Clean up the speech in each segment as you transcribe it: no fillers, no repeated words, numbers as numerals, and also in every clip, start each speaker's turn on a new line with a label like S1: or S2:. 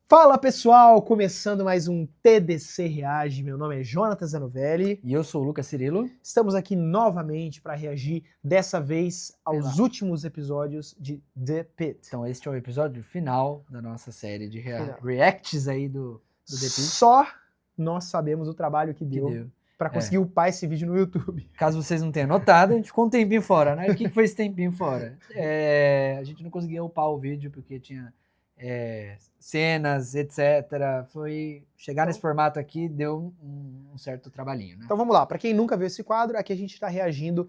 S1: Fala pessoal, começando mais um TDC Reage. Meu nome é Jonatas Zanovelli.
S2: E eu sou o Lucas Cirilo.
S1: Estamos aqui novamente para reagir, dessa vez aos últimos episódios de The Pitt.
S2: Então este é o episódio final da nossa série de
S1: Final.
S2: reacts aí do The Pitt.
S1: Só nós sabemos o trabalho que deu para conseguir upar esse vídeo no YouTube.
S2: Caso vocês não tenham notado, a gente ficou um tempinho fora, né? O que foi esse tempinho fora? A gente não conseguia upar o vídeo porque tinha cenas, etc. Chegar nesse formato aqui deu um certo trabalhinho, né?
S1: Então vamos lá, para quem nunca viu esse quadro, aqui a gente está reagindo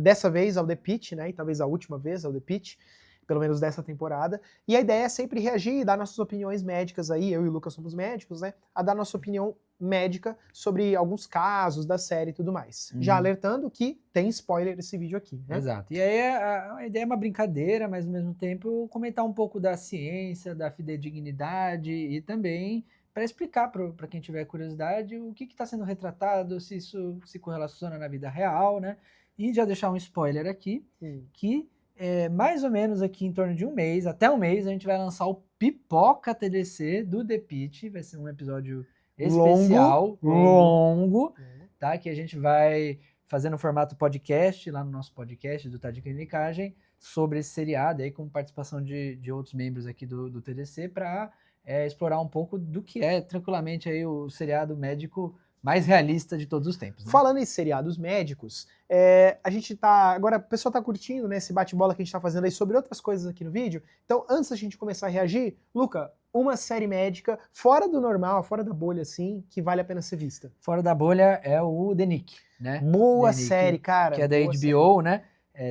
S1: dessa vez ao The Pitt, né? E talvez a última vez ao The Pitt, pelo menos dessa temporada. E a ideia é sempre reagir e dar nossas opiniões médicas aí, eu e o Lucas somos médicos, né? A dar nossa opinião médica sobre alguns casos da série e tudo mais. Já alertando que tem spoiler nesse vídeo aqui, né?
S2: Exato. E aí a ideia é uma brincadeira, mas ao mesmo tempo comentar um pouco da ciência, da fidedignidade e também para explicar para quem tiver curiosidade o que está sendo retratado, se isso se correlaciona na vida real, né? E já deixar um spoiler aqui, que mais ou menos aqui em torno de um mês, até um mês, a gente vai lançar o Pipoca TDC do The Pitt. Vai ser um episódio especial, longo, tá? Que a gente vai fazer no formato podcast, lá no nosso podcast do Tá de Clinicagem, sobre esse seriado, aí com participação de outros membros aqui do TDC, para explorar um pouco do que é, tranquilamente, aí o seriado médico mais realista de todos os tempos. Né?
S1: Falando em seriados médicos, a gente tá... Agora, o pessoal tá curtindo, né, esse bate-bola que a gente tá fazendo aí sobre outras coisas aqui no vídeo. Então, antes da gente começar a reagir, Luca, uma série médica fora do normal, fora da bolha, assim, que vale a pena ser vista.
S2: Fora da bolha é o The Nick, né?
S1: Boa
S2: The Nick,
S1: série, cara.
S2: Que é da HBO, né?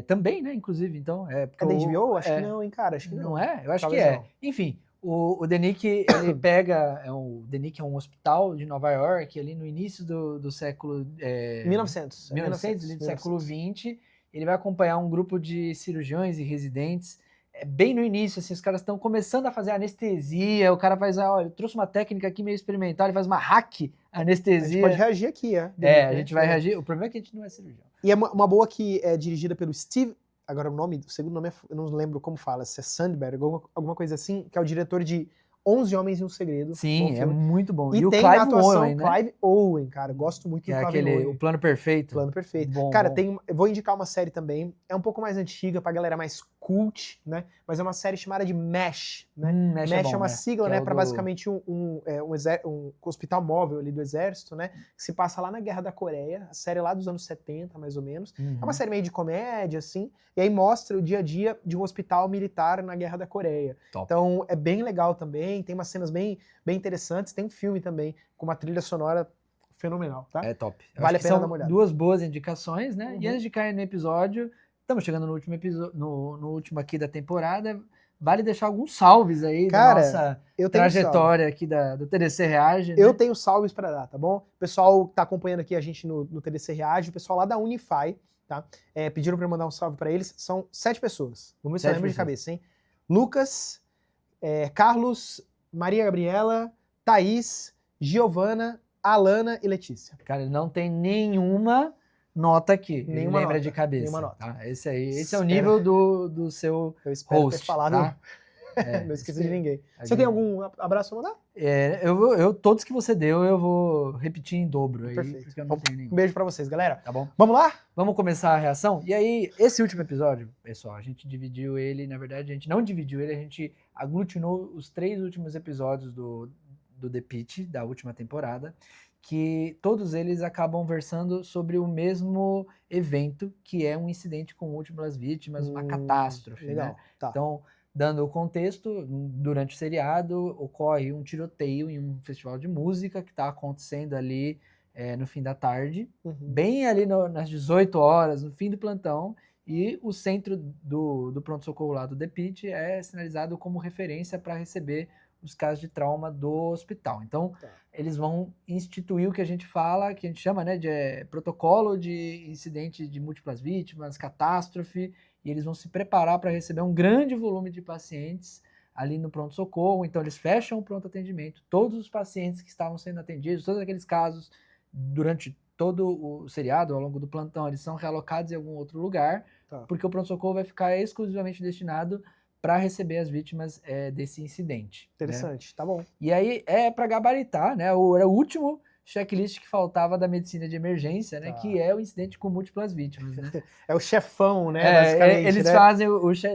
S2: Também, né, inclusive, então...
S1: É da HBO? Acho que não, hein, cara, acho que não.
S2: Não é? Eu acho
S1: Talvez
S2: que é.
S1: Não.
S2: Enfim, o The Nick, ele pega... O The Nick é um hospital de Nova York, ali no início do século...
S1: 1900.
S2: 1900, ali do século 20. Ele vai acompanhar um grupo de cirurgiões e residentes. Bem no início, assim, os caras estão começando a fazer anestesia, o cara faz, eu trouxe uma técnica aqui meio experimental, ele faz uma hack anestesia.
S1: A gente pode reagir aqui,
S2: a gente vai reagir. O problema é que a gente não é cirurgião.
S1: E é uma boa que é dirigida pelo Steve, agora o segundo nome eu não lembro como fala, se é Sandberg, alguma coisa assim, que é o diretor de 11 Homens e um Segredo.
S2: Sim, é muito bom.
S1: E
S2: o
S1: tem
S2: Clive
S1: na atuação
S2: Owen, né?
S1: Clive Owen, cara, gosto muito
S2: que
S1: do
S2: é
S1: Clive Owen.
S2: O Plano Perfeito.
S1: Plano Perfeito.
S2: Bom,
S1: cara,
S2: bom.
S1: eu vou indicar uma série também, é um pouco mais antiga, pra galera mais cult, né? Mas é uma série chamada de MASH, né? MASH é uma sigla, né? Pra basicamente um hospital móvel ali do exército, né? Que se passa lá na Guerra da Coreia, a série lá dos anos 70, mais ou menos. É uma série meio de comédia, assim, e aí mostra o dia a dia de um hospital militar na Guerra da Coreia.
S2: Top.
S1: Então é bem legal também, tem umas cenas bem interessantes, tem um filme também com uma trilha sonora fenomenal, tá?
S2: É top.
S1: Vale a pena dar uma olhada.
S2: Duas boas indicações, né? E antes de cair no episódio, estamos chegando no último episódio, no último aqui da temporada. Vale deixar alguns salves aí da nossa trajetória aqui do TDC Reage.
S1: Eu
S2: né?
S1: tenho salves para dar, tá bom? O pessoal que tá acompanhando aqui a gente no TDC Reage, o pessoal lá da Unify, tá? Pediram para eu mandar um salve para eles. São 7 pessoas. Vamos ver se eu lembro de cabeça, hein? Lucas, Carlos, Maria Gabriela, Thaís, Giovana, Alana e Letícia.
S2: Cara, não tem nenhuma nota aqui.
S1: Nenhuma
S2: lembra
S1: nota,
S2: de cabeça.
S1: Nenhuma nota.
S2: Tá? Esse é o nível do seu
S1: eu espero
S2: host.
S1: ter falado.
S2: Tá?
S1: Não esqueci de ninguém. Você tem algum abraço pra mandar?
S2: Todos que você deu, eu vou repetir em dobro. Aí,
S1: Perfeito.
S2: Porque eu não tenho nenhum.
S1: Um beijo pra vocês, galera.
S2: Tá bom?
S1: Vamos lá?
S2: Vamos começar a reação? E aí, esse último episódio, pessoal, a gente dividiu ele, na verdade, a gente não dividiu ele, a gente aglutinou os 3 últimos episódios do The Pitt, da última temporada, que todos eles acabam versando sobre o mesmo evento, que é um incidente com múltiplas vítimas, uma catástrofe.
S1: Legal.
S2: Né?
S1: Tá.
S2: Então, dando o contexto, durante o seriado ocorre um tiroteio em um festival de música que está acontecendo ali no fim da tarde, bem ali nas 18 horas, no fim do plantão, e o centro do pronto-socorro lá do The Pitt é sinalizado como referência para receber os casos de trauma do hospital. Então, eles vão instituir o que a gente fala, que a gente chama, né, de protocolo de incidente de múltiplas vítimas, catástrofe, e eles vão se preparar para receber um grande volume de pacientes ali no pronto-socorro. Então, eles fecham o pronto-atendimento. Todos os pacientes que estavam sendo atendidos, todos aqueles casos, durante todo o seriado, ao longo do plantão, eles são realocados em algum outro lugar, porque o pronto-socorro vai ficar exclusivamente destinado para receber as vítimas desse incidente.
S1: Interessante,
S2: né?
S1: Tá bom.
S2: E aí é para gabaritar, né? Era o último checklist que faltava da medicina de emergência, né? Que é o incidente com múltiplas vítimas, né?
S1: É o chefão, né? Basicamente.
S2: Eles
S1: né?
S2: fazem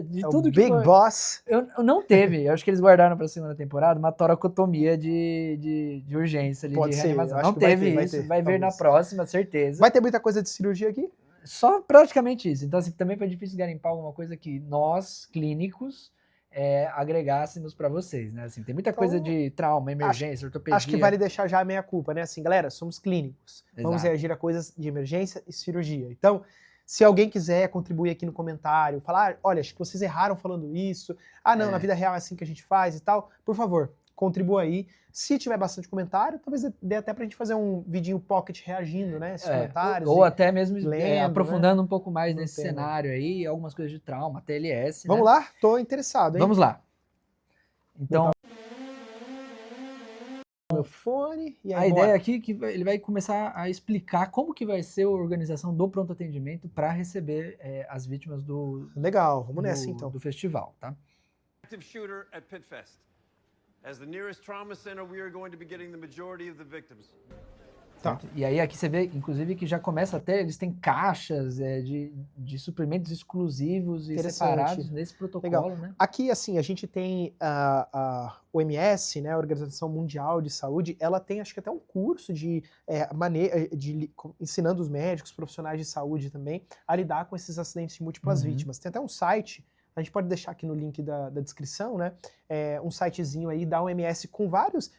S2: de tudo
S1: o
S2: que
S1: Big Boss.
S2: Eu não teve, eu acho que eles guardaram para a segunda temporada uma toracotomia de urgência ali,
S1: Pode
S2: de
S1: ser,
S2: reanimação.
S1: acho
S2: Não
S1: que
S2: teve
S1: vai
S2: isso,
S1: ter,
S2: vai ver na
S1: talvez.
S2: próxima, certeza.
S1: Vai ter muita coisa de cirurgia aqui?
S2: Só praticamente isso. Então, assim, também foi difícil garimpar alguma coisa que nós, clínicos, agregássemos para vocês, né? Assim, tem muita coisa de trauma, emergência, ortopedia.
S1: Acho que vale deixar já a meia culpa, né? Assim, galera, somos clínicos. Vamos
S2: Exato.
S1: reagir a coisas de emergência e cirurgia. Então, se alguém quiser contribuir aqui no comentário, falar, olha, acho que vocês erraram falando isso. Ah, não, na vida real é assim que a gente faz e tal. Por favor, contribua aí. Se tiver bastante comentário, talvez dê até pra gente fazer um vidinho pocket reagindo, né? Esses comentários.
S2: Ou até mesmo
S1: lendo,
S2: aprofundando
S1: né?
S2: um pouco mais nesse cenário aí, algumas coisas de trauma, TLS.
S1: Vamos lá? Tô interessado, hein?
S2: Vamos lá. Então,
S1: meu fone e aí,
S2: a ideia aqui é que ele vai começar a explicar como que vai ser a organização do pronto atendimento para receber as vítimas
S1: Legal, vamos nessa então.
S2: Do festival, tá?
S3: Active shooter at Pitfest. As the nearest trauma center, we are going to be getting the majority of the victims.
S1: Tá.
S2: E aí aqui você vê, inclusive, que já começa até, eles têm caixas de suprimentos exclusivos e separados nesse protocolo, né?
S1: Aqui, assim, a gente tem a OMS, né, a Organização Mundial de Saúde, ela tem, acho que até um curso ensinando os médicos, profissionais de saúde também, a lidar com esses acidentes de múltiplas vítimas. Tem até um site, a gente pode deixar aqui no link da descrição, né? Um sitezinho aí da OMS com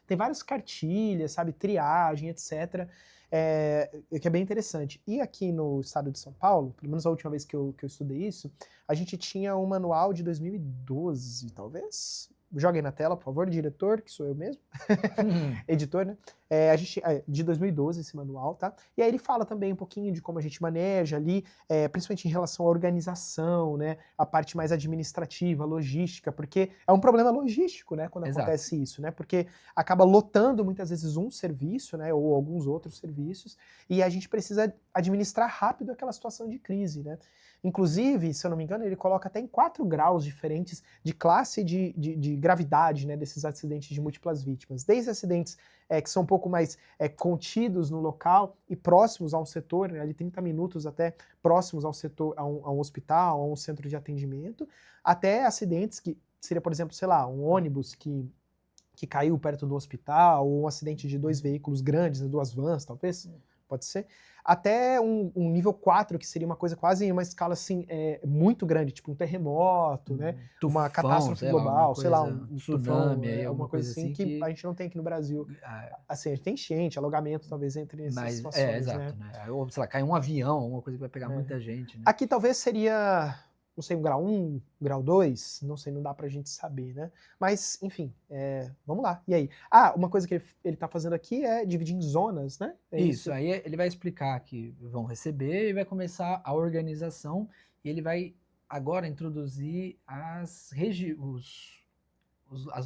S1: tem várias cartilhas, sabe? Triagem, etc. Que é bem interessante. E aqui no estado de São Paulo, pelo menos a última vez que eu estudei isso, a gente tinha um manual de 2012, talvez. Joguem na tela, por favor, diretor, que sou eu mesmo. Editor, né? De 2012 esse manual, tá? E aí ele fala também um pouquinho de como a gente maneja ali, principalmente em relação à organização, né? A parte mais administrativa, logística, porque é um problema logístico, né? Quando acontece isso, né? Porque acaba lotando muitas vezes um serviço, né? Ou alguns outros serviços, e a gente precisa administrar rápido aquela situação de crise, né? Inclusive, se eu não me engano, ele coloca até em 4 graus diferentes de classe de gravidade, né, desses acidentes de múltiplas vítimas. Desde acidentes que são um pouco mais contidos no local e próximos a um setor, né, de 30 minutos até próximos ao setor, a um hospital, a um centro de atendimento, até acidentes que seria, por exemplo, sei lá, um ônibus que caiu perto do hospital, ou um acidente de 2 veículos grandes, 2 vans, talvez, pode ser, até um nível 4, que seria uma coisa quase uma escala assim, muito grande, tipo um terremoto, né?
S2: Tufão,
S1: uma catástrofe global, sei lá, um
S2: tsunami,
S1: tufão,
S2: alguma coisa assim
S1: que a gente não tem aqui no Brasil. Assim, a gente tem enchente, alagamento, talvez entre essas situações,
S2: exato, né? Ou, sei lá, cai um avião, alguma coisa que vai pegar muita gente, né?
S1: Aqui talvez seria, não sei, um grau 1, grau 2, não sei, não dá pra gente saber, né? Mas, enfim, vamos lá. E aí? Uma coisa que ele tá fazendo aqui é dividir em zonas, né?
S2: Isso, aí ele vai explicar que vão receber e vai começar a organização, e ele vai agora introduzir as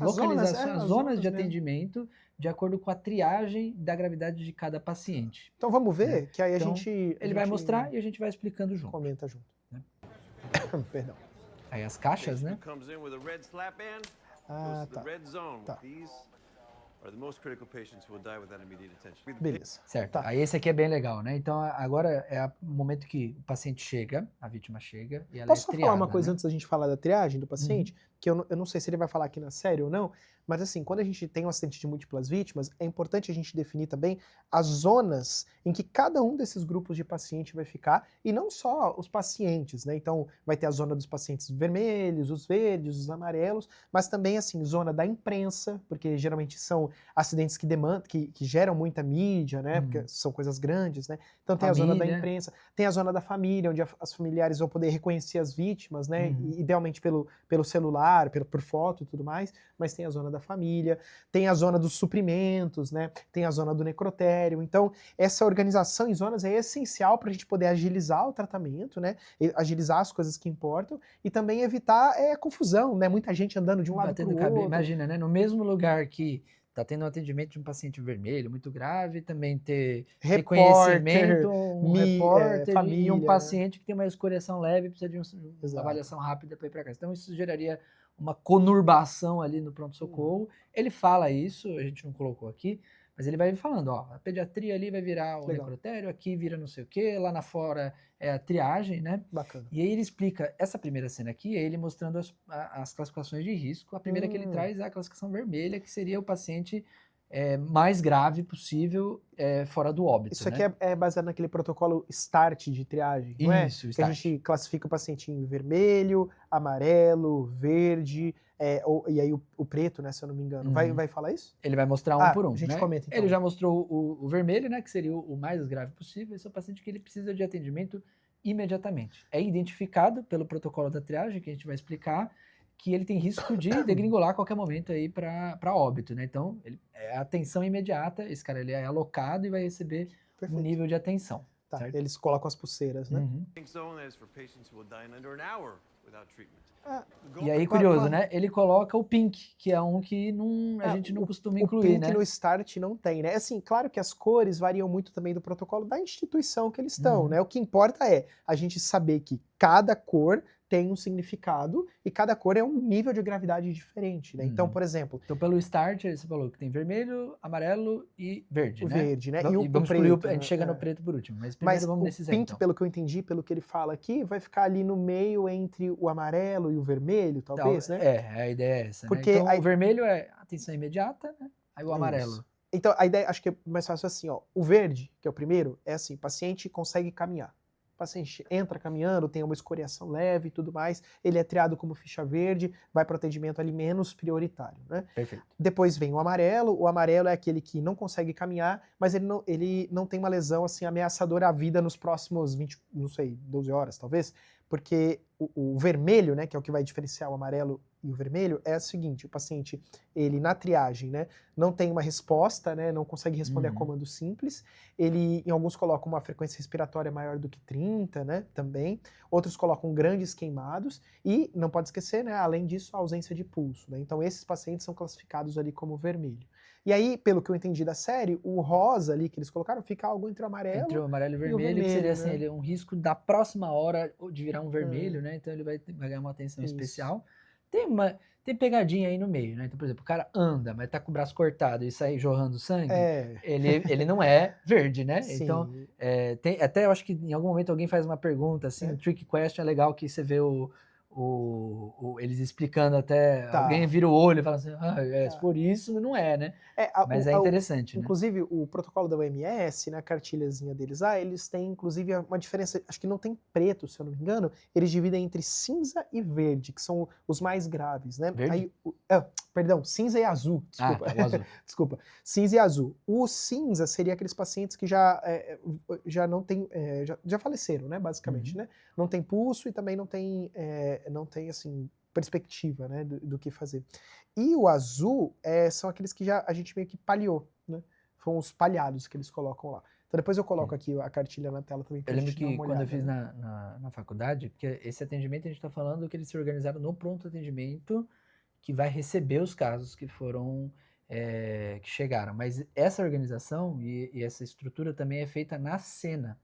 S2: localizações, as zonas de atendimento, de acordo com a triagem da gravidade de cada paciente.
S1: Então vamos ver, que aí
S2: então, ele vai mostrar e a gente vai explicando junto.
S1: Comenta junto. Perdão.
S2: Aí as caixas, né?
S1: Tá.
S2: Beleza. Certo. Aí esse aqui é bem legal, né? Então agora é o momento que o paciente chega, a vítima chega e ela
S1: Posso
S2: é triada,
S1: falar uma coisa
S2: né?
S1: antes da gente falar da triagem do paciente? Que eu não sei se ele vai falar aqui na série ou não, mas assim, quando a gente tem um acidente de múltiplas vítimas, é importante a gente definir também as zonas em que cada um desses grupos de paciente vai ficar, e não só os pacientes, né? Então, vai ter a zona dos pacientes vermelhos, os verdes, os amarelos, mas também, assim, zona da imprensa, porque geralmente são acidentes que demandam, que geram muita mídia, né? Porque são coisas grandes, né? Então tem a zona da imprensa, tem a zona da família, onde as familiares vão poder reconhecer as vítimas, né? Idealmente pelo celular, por foto e tudo mais, mas tem a zona da família, tem a zona dos suprimentos, né? Tem a zona do necrotério. Então, essa organização em zonas é essencial para a gente poder agilizar o tratamento, né? Agilizar as coisas que importam e também evitar confusão, né? Muita gente andando de um lado para o outro.
S2: Imagina, né? No mesmo lugar que tá tendo um atendimento de um paciente vermelho muito grave, também ter reconhecimento, repórter família, e um paciente que tem uma escoriação leve, precisa de uma avaliação rápida para ir para casa. Então isso geraria uma conurbação ali no pronto-socorro. Ele fala isso, a gente não colocou aqui, mas ele vai falando, ó, a pediatria ali vai virar o necrotério, aqui vira não sei o quê, lá na fora é a triagem, né?
S1: Bacana.
S2: E aí ele explica, essa primeira cena aqui, é ele mostrando as classificações de risco. A primeira que ele traz é a classificação vermelha, que seria o paciente mais grave possível fora do óbito.
S1: Isso
S2: né?
S1: aqui é baseado naquele protocolo START de triagem, não é?
S2: Isso,
S1: Que a gente classifica o paciente em vermelho, amarelo, verde, e aí o preto, né, se eu não me engano. Vai falar isso?
S2: Ele vai mostrar um por um,
S1: a gente
S2: né?
S1: comenta, então.
S2: Ele já mostrou o vermelho, né, que seria o mais grave possível. Esse é o paciente que ele precisa de atendimento imediatamente. É identificado pelo protocolo da triagem, que a gente vai explicar, que ele tem risco de degringolar a qualquer momento aí para óbito, né? Então, é atenção imediata, esse cara ele é alocado e vai receber um nível de atenção.
S1: Tá,
S2: certo?
S1: eles colocam as pulseiras, né?
S2: E aí, curioso, né? Ele coloca o pink, que é um que a gente não costuma incluir,
S1: o pink
S2: né?
S1: no START não tem, né? Assim, claro que as cores variam muito também do protocolo da instituição que eles estão, né? O que importa é a gente saber que cada cor tem um significado e cada cor é um nível de gravidade diferente, né? Então, por exemplo...
S2: Então, pelo START, você falou que tem vermelho, amarelo e verde,
S1: o
S2: né?
S1: verde, né?
S2: E vamos
S1: preto,
S2: excluir, a gente chega no preto por último, mas primeiro vamos nesses aí,
S1: pink,
S2: então.
S1: pelo que eu entendi, pelo que ele fala aqui, vai ficar ali no meio entre o amarelo e o vermelho, talvez, né?
S2: A ideia é essa,
S1: porque
S2: né? Então, o vermelho é atenção imediata, né? Aí o amarelo...
S1: Isso. Então, a ideia, acho que é mais fácil assim, ó. O verde, que é o primeiro, é assim, paciente consegue caminhar. O paciente entra caminhando, tem uma escoriação leve e tudo mais, ele é triado como ficha verde, vai para o atendimento ali menos prioritário, né?
S2: Perfeito.
S1: Depois vem o amarelo é aquele que não consegue caminhar, mas ele não tem uma lesão assim ameaçadora à vida nos próximos 12 horas talvez, porque o vermelho, né, que é o que vai diferenciar o amarelo e o vermelho, é o seguinte, o paciente, ele na triagem, né, não tem uma resposta, né, não consegue responder a comando simples, ele, em alguns colocam uma frequência respiratória maior do que 30, né, também, outros colocam grandes queimados, e, não pode esquecer, né, além disso, a ausência de pulso, né, então esses pacientes são classificados ali como vermelho. E aí, pelo que eu entendi da série, o rosa ali que eles colocaram fica algo entre o amarelo,
S2: entre o amarelo e o vermelho, que seria assim, ele é um risco da próxima hora de virar um vermelho, né? Então ele vai ganhar uma atenção especial. Tem pegadinha aí no meio, né? Então, por exemplo, o cara anda, mas tá com o braço cortado e sai jorrando sangue, ele não é verde, né?
S1: Sim.
S2: Então, até eu acho que em algum momento alguém faz uma pergunta, assim, um trick question é legal que você vê eles explicando até, alguém vira o olho e fala assim, se for isso, não é, né? Mas é interessante, né?
S1: Inclusive, o protocolo da OMS, na cartilhazinha deles lá, eles têm, inclusive, uma diferença, acho que não tem preto, se eu não me engano, eles dividem entre cinza e verde, que são os mais graves, né?
S2: Verde?
S1: Perdão, cinza e azul, desculpa.
S2: Tá, o azul.
S1: Desculpa, cinza e azul. O cinza seria aqueles pacientes que já não tem, já faleceram, né, basicamente, né? Não tem pulso e também não tem assim, perspectiva, né, do que fazer. E o azul são aqueles que a gente meio que palhou, né? Foram os palhados que eles colocam lá. Então depois eu coloco aqui a cartilha na tela também pra
S2: gente
S1: dar uma olhada.
S2: Eu lembro que quando eu fiz na faculdade, porque esse atendimento a gente está falando que eles se organizaram no pronto atendimento que vai receber os casos que foram que chegaram. Mas essa organização e essa estrutura também é feita na cena.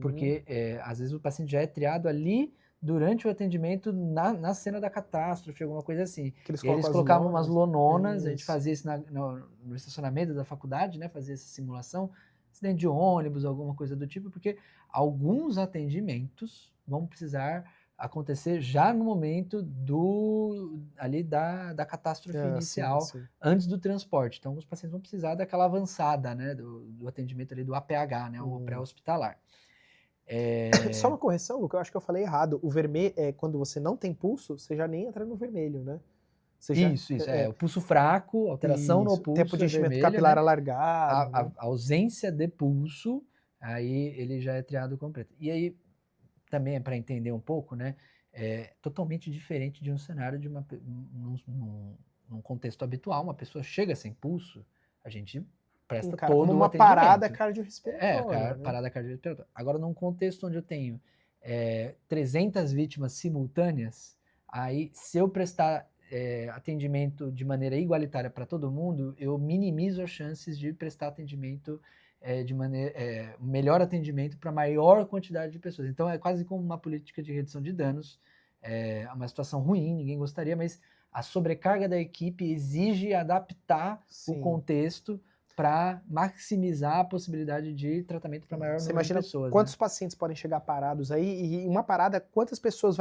S2: Porque às vezes o paciente já é triado ali durante o atendimento na cena da catástrofe, alguma coisa assim. Eles colocavam umas lononas, a gente fazia isso no estacionamento da faculdade, né? Fazia essa simulação, acidente de ônibus, alguma coisa do tipo, porque alguns atendimentos vão precisar acontecer já no momento ali da catástrofe inicial, sim. Antes do transporte. Então, os pacientes vão precisar daquela avançada, né? Do atendimento ali do APH, né? O pré-hospitalar.
S1: Só uma correção, Luca, eu acho que eu falei errado. O vermelho, quando você não tem pulso, você já nem entra no vermelho, né?
S2: Isso. O pulso fraco, alteração no pulso,
S1: tempo de enchimento capilar alargado.
S2: A ausência de pulso, aí ele já é triado completo. E aí, também é para entender um pouco, né? É totalmente diferente de um cenário num contexto habitual. Uma pessoa chega sem pulso, a gente presta todo o atendimento.
S1: Parada cardiorrespiratória.
S2: Parada cardiorrespiratória. Agora, num contexto onde eu tenho 300 vítimas simultâneas, aí se eu prestar atendimento de maneira igualitária para todo mundo, eu minimizo as chances de prestar atendimento de maneira melhor atendimento para maior quantidade de pessoas. Então é quase como uma política de redução de danos. É uma situação ruim, ninguém gostaria, mas a sobrecarga da equipe exige adaptar o contexto para maximizar a possibilidade de tratamento para maior número de pessoas.
S1: Quantos pacientes podem chegar parados aí? E uma parada, quantas pessoas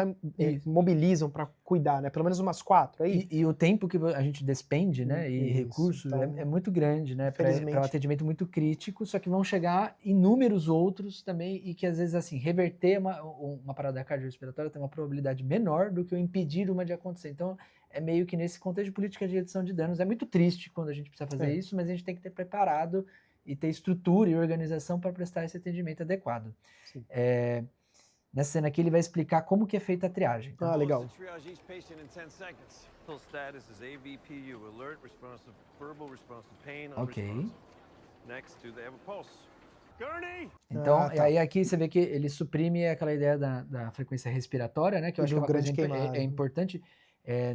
S1: mobilizam para cuidar, né? Pelo menos umas 4 aí?
S2: E o tempo que a gente despende, né? E recursos então, é muito grande, né? Para um atendimento muito crítico, só que vão chegar inúmeros outros também e que às vezes, assim, reverter uma parada cardiorrespiratória tem uma probabilidade menor do que o impedir uma de acontecer. Então, é meio que nesse contexto de política de redução de danos. É muito triste quando a gente precisa fazer isso, mas a gente tem que ter preparado e ter estrutura e organização para prestar esse atendimento adequado. Nessa cena aqui ele vai explicar como que é feita a triagem.
S1: Tá? Legal.
S2: Ok. Então, aí aqui você vê que ele suprime aquela ideia da frequência respiratória, né? Que eu acho que é uma coisa importante.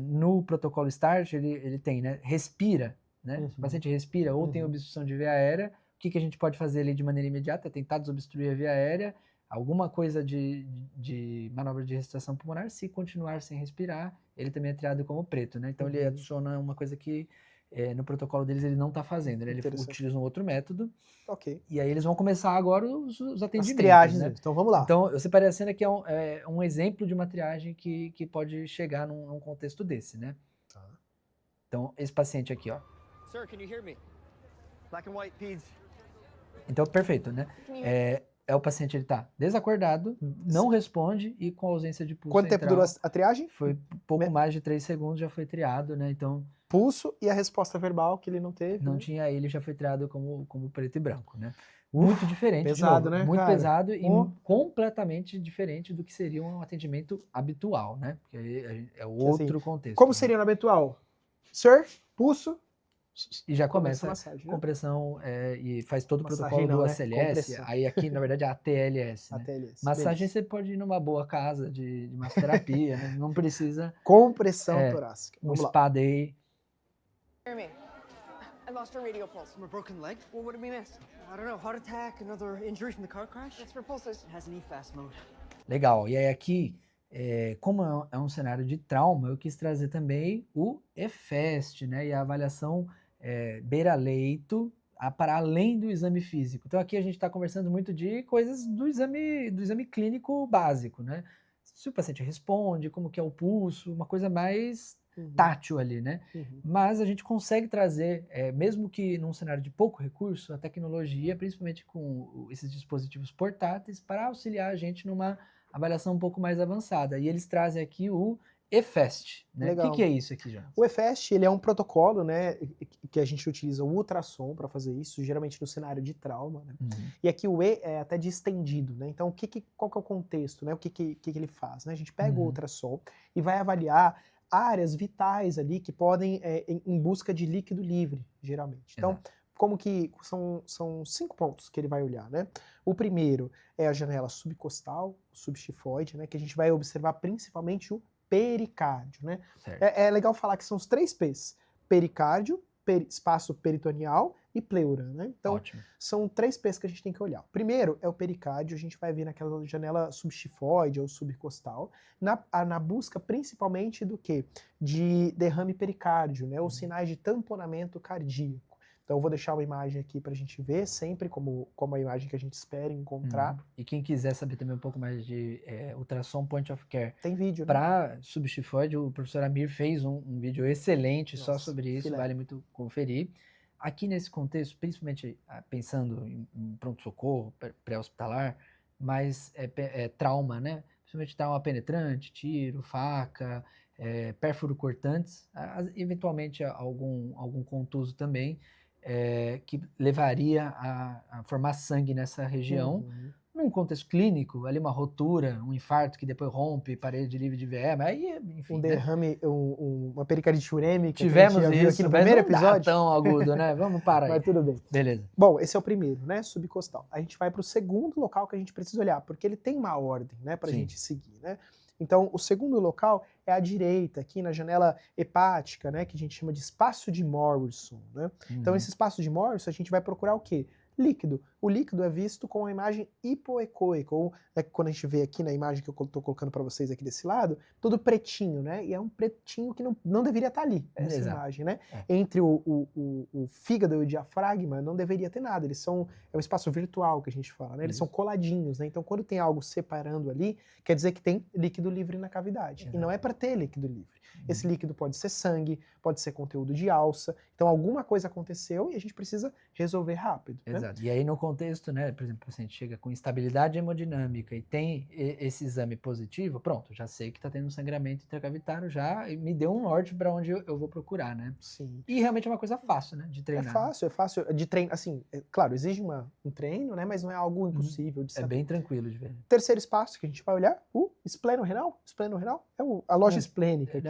S2: No protocolo START, ele tem, né? Respira, né? Se o paciente respira ou tem obstrução de via aérea, o que a gente pode fazer ali de maneira imediata? Tentar desobstruir a via aérea, alguma coisa de manobra de restrição pulmonar. Se continuar sem respirar, ele também é triado como preto, né? Então ele adiciona uma coisa que no protocolo deles ele não está fazendo, né? Ele utiliza um outro método.
S1: Ok.
S2: E aí eles vão começar agora os atendimentos.
S1: As triagens,
S2: né?
S1: Então vamos lá.
S2: Então eu separei a cena que é um exemplo de uma triagem que pode chegar num contexto desse, né? Tá. Então esse paciente aqui, ó.
S4: Sir, can you hear me? Black and white peds.
S2: Então perfeito, né? O paciente, ele tá desacordado, não responde e com ausência de pulso
S1: Quanto tempo durou a triagem?
S2: Foi pouco mais de 3 segundos, já foi triado, né? Então
S1: pulso e a resposta verbal que ele não teve.
S2: Não tinha, ele já foi triado como preto e branco, né? Muito diferente,
S1: pesado,
S2: novo,
S1: né,
S2: muito
S1: cara?
S2: pesado e completamente diferente do que seria um atendimento habitual, né? Porque é outro contexto.
S1: Como
S2: né?
S1: seria no habitual? Sir, pulso.
S2: E já começa
S1: a massagem,
S2: compressão e faz todo o
S1: massagem
S2: protocolo do
S1: né?
S2: ACLS,
S1: Compressão.
S2: aí aqui na verdade é a ATLS, né?
S1: ATLS.
S2: Massagem
S1: beleza.
S2: você pode ir numa boa casa de massoterapia, né? Não precisa
S1: compressão torácica.
S2: um spa day.
S4: Hear me. I lost our radial pulse. From a broken leg? Well, what did we miss? I don't know. Heart attack, another injury from the car crash? That's for pulses. It has an EFAST mode.
S2: Legal. E aí aqui, como é um cenário de trauma, eu quis trazer também o EFAST, né? E a avaliação beira-leito para além do exame físico. Então aqui a gente está conversando muito de coisas do exame clínico básico, né? Se o paciente responde, como que é o pulso, uma coisa mais tátil ali, né? Mas a gente consegue trazer, mesmo que num cenário de pouco recurso, a tecnologia, principalmente com esses dispositivos portáteis, para auxiliar a gente numa avaliação um pouco mais avançada. E eles trazem aqui o EFAST, né? O que é isso aqui, Jonas?
S1: O EFAST, ele é um protocolo, né, que a gente utiliza o ultrassom para fazer isso, geralmente no cenário de trauma, né? E aqui o E é até de estendido, né? Então, qual que é o contexto, né? O que ele faz, né? A gente pega o ultrassom e vai avaliar áreas vitais ali que podem em busca de líquido livre, geralmente. Então, como que são 5 pontos que ele vai olhar, né? O primeiro é a janela subcostal, subxifoide, né? Que a gente vai observar principalmente o pericárdio, né? É legal falar que são os 3 P's: pericárdio, espaço peritoneal e pleura, né? Então, são 3 P's que a gente tem que olhar. O primeiro é o pericárdio, a gente vai ver naquela janela subxifoide ou subcostal, na busca principalmente do quê? De derrame pericárdio, né? Ou sinais de tamponamento cardíaco. Então eu vou deixar uma imagem aqui pra gente ver, sempre como a imagem que a gente espera encontrar.
S2: E quem quiser saber também um pouco mais de ultrassom point of care.
S1: Tem vídeo, né?
S2: Para subxifoide, o professor Amir fez um vídeo excelente só sobre isso, vale muito conferir. Aqui nesse contexto, principalmente pensando em pronto-socorro, pré-hospitalar, mas trauma, né? Principalmente trauma penetrante, tiro, faca, pérfuro cortantes, eventualmente algum contuso também, que levaria a formar sangue nessa região. Num contexto clínico, ali uma rotura, um infarto que depois rompe parede livre de VM, aí, enfim,
S1: um derrame, uma pericardite urêmica.
S2: Tivemos isso
S1: aqui no primeiro episódio.
S2: Tão agudo, né? Vamos parar aí.
S1: Mas tudo bem.
S2: Beleza.
S1: Bom, esse é o primeiro, né? Subcostal. A gente vai para o segundo local que a gente precisa olhar, porque ele tem uma ordem, né? Para a gente seguir, né? Então, o segundo local é à direita, aqui na janela hepática, né? Que a gente chama de espaço de Morrison, né? Então, esse espaço de Morrison, a gente vai procurar o quê? líquido. O líquido é visto com uma imagem hipoecoica, ou quando a gente vê aqui na imagem que eu estou colocando para vocês aqui desse lado, todo pretinho, né? E é um pretinho que não deveria estar ali, essa imagem, né? Entre o fígado e o diafragma não deveria ter nada, é um espaço virtual que a gente fala, né? Eles são coladinhos, né? Então quando tem algo separando ali, quer dizer que tem líquido livre na cavidade. E não é para ter líquido livre. Esse líquido pode ser sangue, pode ser conteúdo de alça. Então alguma coisa aconteceu e a gente precisa resolver rápido.
S2: Exato. Né? E aí no contexto, né, por exemplo, o paciente chega com instabilidade hemodinâmica e tem esse exame positivo, pronto, já sei que está tendo um sangramento intracavitário, já me deu um norte para onde eu vou procurar, né?
S1: Sim.
S2: E realmente é uma coisa fácil, né, de treinar.
S1: É fácil de treinar, assim, claro, exige um treino, né, mas não é algo impossível de saber.
S2: É bem tranquilo de ver.
S1: Terceiro espaço que a gente vai olhar, o espleno-renal. Espleno-renal é a loja esplênica aqui,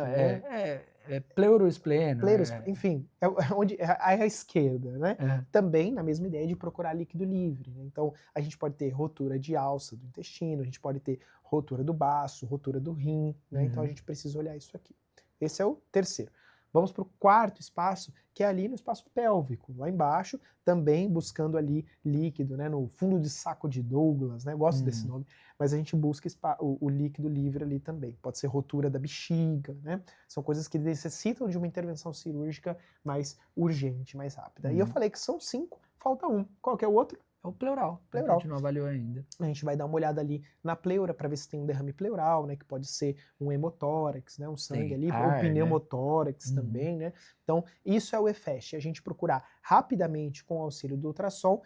S2: É pleuroespleno.
S1: Enfim, é onde é à esquerda, né? Também na mesma ideia de procurar líquido livre. Né? Então, a gente pode ter rotura de alça do intestino, a gente pode ter rotura do baço, rotura do rim, né? Então a gente precisa olhar isso aqui. Esse é o terceiro. Vamos para o quarto espaço, que é ali no espaço pélvico, lá embaixo, também buscando ali líquido, né, no fundo de saco de Douglas, né, gosto desse nome, mas a gente busca o líquido livre ali também. Pode ser rotura da bexiga, né, são coisas que necessitam de uma intervenção cirúrgica mais urgente, mais rápida. E eu falei que são 5, falta um. Qual que é o outro?
S2: É o pleural. A gente não avaliou ainda. A
S1: gente vai dar uma olhada ali na pleura para ver se tem um derrame pleural, né? Que pode ser um hemotórax, né? Um sangue ali, ou pneumotórax também, né? Então, isso é o EFEST. A gente procurar rapidamente, com o auxílio do ultrassom,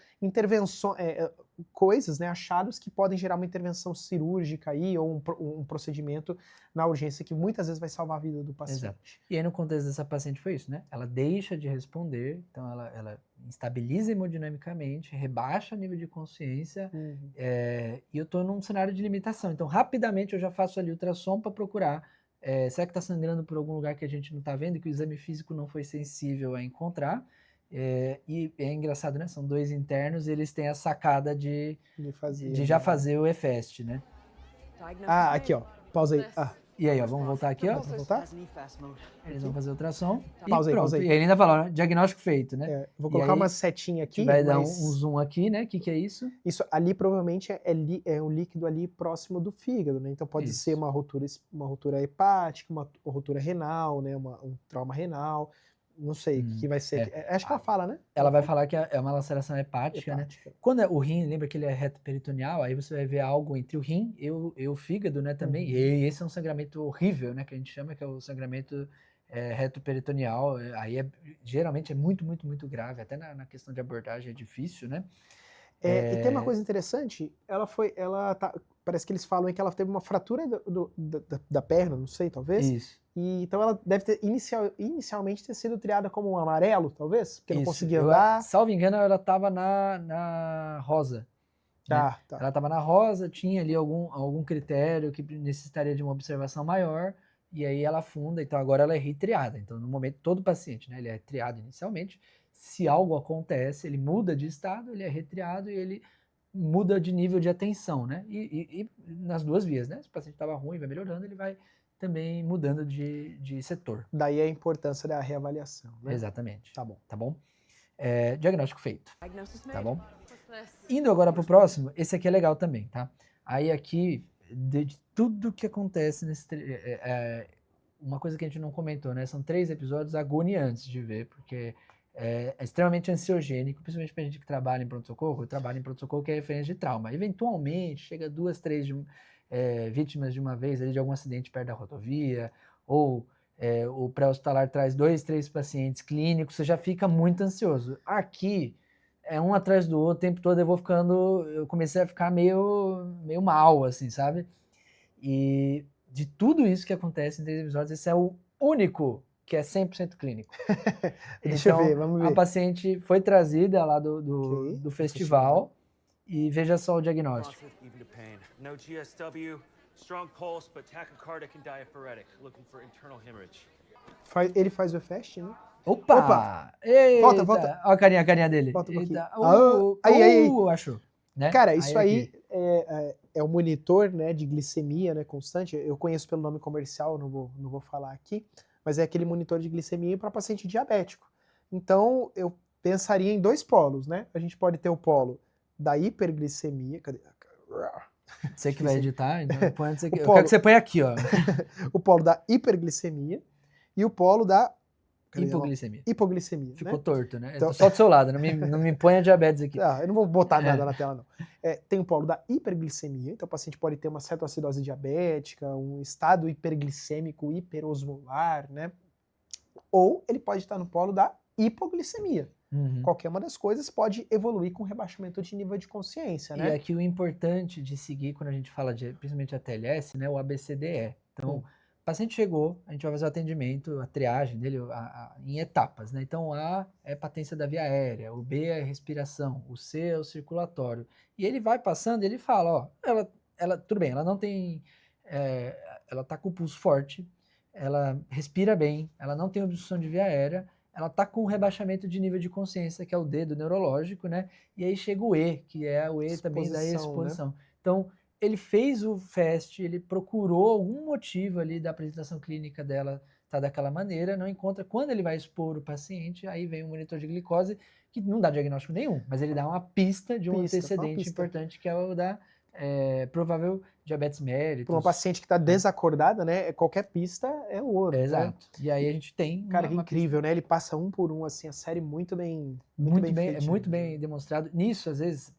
S1: coisas, né? Achados que podem gerar uma intervenção cirúrgica aí, ou um procedimento na urgência que muitas vezes vai salvar a vida do paciente.
S2: Exato. E aí no contexto dessa paciente foi isso, né? Ela deixa de responder, então ela instabiliza hemodinamicamente, rebaixa o nível de consciência, e eu estou num cenário de limitação. Então, rapidamente eu já faço ali ultrassom para procurar, será que está sangrando por algum lugar que a gente não está vendo, que o exame físico não foi sensível a encontrar? E é engraçado, né? São 2 internos e eles têm a sacada de já fazer o EFEST, né?
S1: Aqui, ó. Pausa aí.
S2: E aí, ó, vamos voltar aqui, ó.
S1: Vamos voltar?
S2: Eles vão fazer ultrassom e
S1: pausa
S2: pronto.
S1: Aí.
S2: E ele ainda fala, né? Diagnóstico feito, né?
S1: Vou colocar uma setinha aqui.
S2: Vai dar um zoom aqui, né? O que é isso?
S1: Isso ali provavelmente é um líquido ali próximo do fígado, né? Então pode ser uma rotura hepática, uma rotura renal, né? Um trauma renal. Não sei o que vai ser. Acho que ela fala, né?
S2: Ela vai falar que é uma laceração hepática, né? Quando o rim, lembra que ele é reto peritoneal, aí você vai ver algo entre o rim e o fígado, né, também. E esse é um sangramento horrível, né, que a gente chama, que é o sangramento reto peritoneal. Aí geralmente é muito, muito, muito grave. Até na questão de abordagem é difícil, né?
S1: E tem uma coisa interessante, parece que eles falam que ela teve uma fratura da perna, não sei, talvez.
S2: Isso.
S1: E então ela deve ter inicialmente ter sido triada como um amarelo, talvez, porque não conseguia andar.
S2: Salvo engano, ela estava na rosa. Né? Tá. Ela estava na rosa, tinha ali algum critério que necessitaria de uma observação maior, e aí ela afunda, então agora ela é retriada. Então, no momento, todo paciente, né, ele é triado inicialmente. Se algo acontece, ele muda de estado, ele é retriado e ele muda de nível de atenção, né? E nas duas vias, né? Se o paciente estava ruim, vai melhorando, ele vai também mudando de setor.
S1: Daí a importância da reavaliação, né?
S2: Exatamente.
S1: Tá bom.
S2: Tá bom? Diagnóstico feito. Tá bom? Indo agora pro próximo, esse aqui é legal também, tá? Aí aqui, de tudo que acontece nesse... uma coisa que a gente não comentou, né? São 3 episódios agoniantes de ver, porque é extremamente ansiogênico, principalmente pra gente que trabalha em pronto-socorro. Eu trabalho em pronto-socorro que é referência de trauma. Eventualmente, chega 2, 3 vítimas de uma vez ali de algum acidente perto da rodovia, ou o pré-hospitalar traz 2, 3 pacientes clínicos, você já fica muito ansioso. Aqui, um atrás do outro, o tempo todo eu comecei a ficar meio mal, assim, sabe? E de tudo isso que acontece em 3 episódios, esse é o único que é 100% clínico.
S1: Deixa eu ver, vamos ver.
S2: A paciente foi trazida lá do festival e veja só o diagnóstico.
S3: No GSW, strong pulse, but tachycardic and diaphoretic, looking for internal hemorrhage.
S1: Ele faz o EFEST, né?
S2: Opa!
S1: Eita! Volta.
S2: Olha a carinha dele.
S1: Volta um pouquinho.
S2: Aí. Achou. Né?
S1: Cara, isso aí é o monitor, né, de glicemia, né, constante. Eu conheço pelo nome comercial, não vou falar aqui, mas é aquele monitor de glicemia para paciente diabético. Então, eu pensaria em 2 polos, né? A gente pode ter o polo da hiperglicemia. Cadê?
S2: Você que vai editar, então põe onde você quer. Eu
S1: polo-
S2: quero que você ponha aqui, ó.
S1: O polo da hiperglicemia e o polo da
S2: Hipoglicemia.
S1: hipoglicemia.
S2: Ficou
S1: né?
S2: torto, né?
S1: Então-
S2: Só do seu lado, não me ponha diabetes aqui.
S1: Ah, eu não vou botar nada
S2: É.
S1: na tela, não. Tem o polo da hiperglicemia, então o paciente pode ter uma cetoacidose diabética, um estado hiperglicêmico hiperosmolar, né? Ou ele pode estar no polo da hipoglicemia.
S2: Uhum.
S1: Qualquer uma das coisas pode evoluir com rebaixamento de nível de consciência,
S2: E
S1: né?
S2: aqui o importante de seguir quando a gente fala de, principalmente a TLS, né, o ABCDE. Então, o paciente chegou, a gente vai fazer o atendimento, a triagem dele em etapas, né? Então, A é patência da via aérea, o B é respiração, o C é o circulatório. E ele vai passando, ele fala, ó, ela tudo bem, ela não tem, ela tá com o pulso forte, ela respira bem, ela não tem obstrução de via aérea, ela tá com rebaixamento de nível de consciência, que é o D do neurológico, né? E aí chega o E, que é o E também da
S1: Exposição,
S2: exposição. Então, ele fez o FAST, ele procurou algum motivo ali da apresentação clínica dela tá daquela maneira, não encontra. Quando ele vai expor o paciente, aí vem um monitor de glicose, que não dá diagnóstico nenhum, mas ele dá uma pista de um antecedente importante, que é o da provável diabetes mellitus.
S1: Para uma paciente que está desacordada, né? Qualquer pista é ouro.
S2: Exato.
S1: Né?
S2: E aí a gente tem
S1: Cara, que incrível, né? Ele passa um por um, assim, a série muito bem feita.
S2: É muito bem demonstrado. Nisso, às vezes,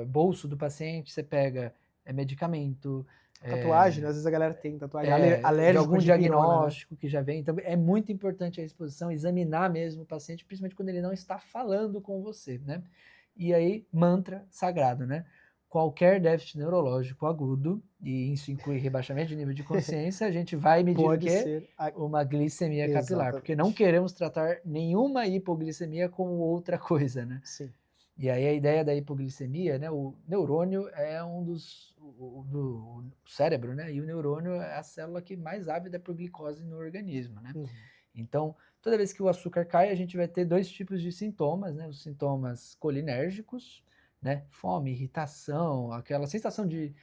S2: bolso do paciente, você pega medicamento.
S1: Tatuagem, né? Às vezes a galera tem tatuagem
S2: alérgico de algum
S1: de pirona,
S2: diagnóstico, né? Que já vem. Então, é muito importante a exposição, examinar mesmo o paciente, principalmente quando ele não está falando com você, né? E aí, mantra sagrado, né? Qualquer déficit neurológico agudo, e isso inclui rebaixamento de nível de consciência, a gente vai medir o quê? Uma glicemia capilar, porque não queremos tratar nenhuma hipoglicemia como outra coisa, né?
S1: Sim.
S2: E aí a ideia da hipoglicemia, né? O neurônio é um dos... do cérebro, né? E o neurônio é a célula que mais ávida por glicose no organismo, né? Então, toda vez que o açúcar cai, a gente vai ter 2 tipos de sintomas, né? Os sintomas colinérgicos, né? Fome, irritação, aquela sensação de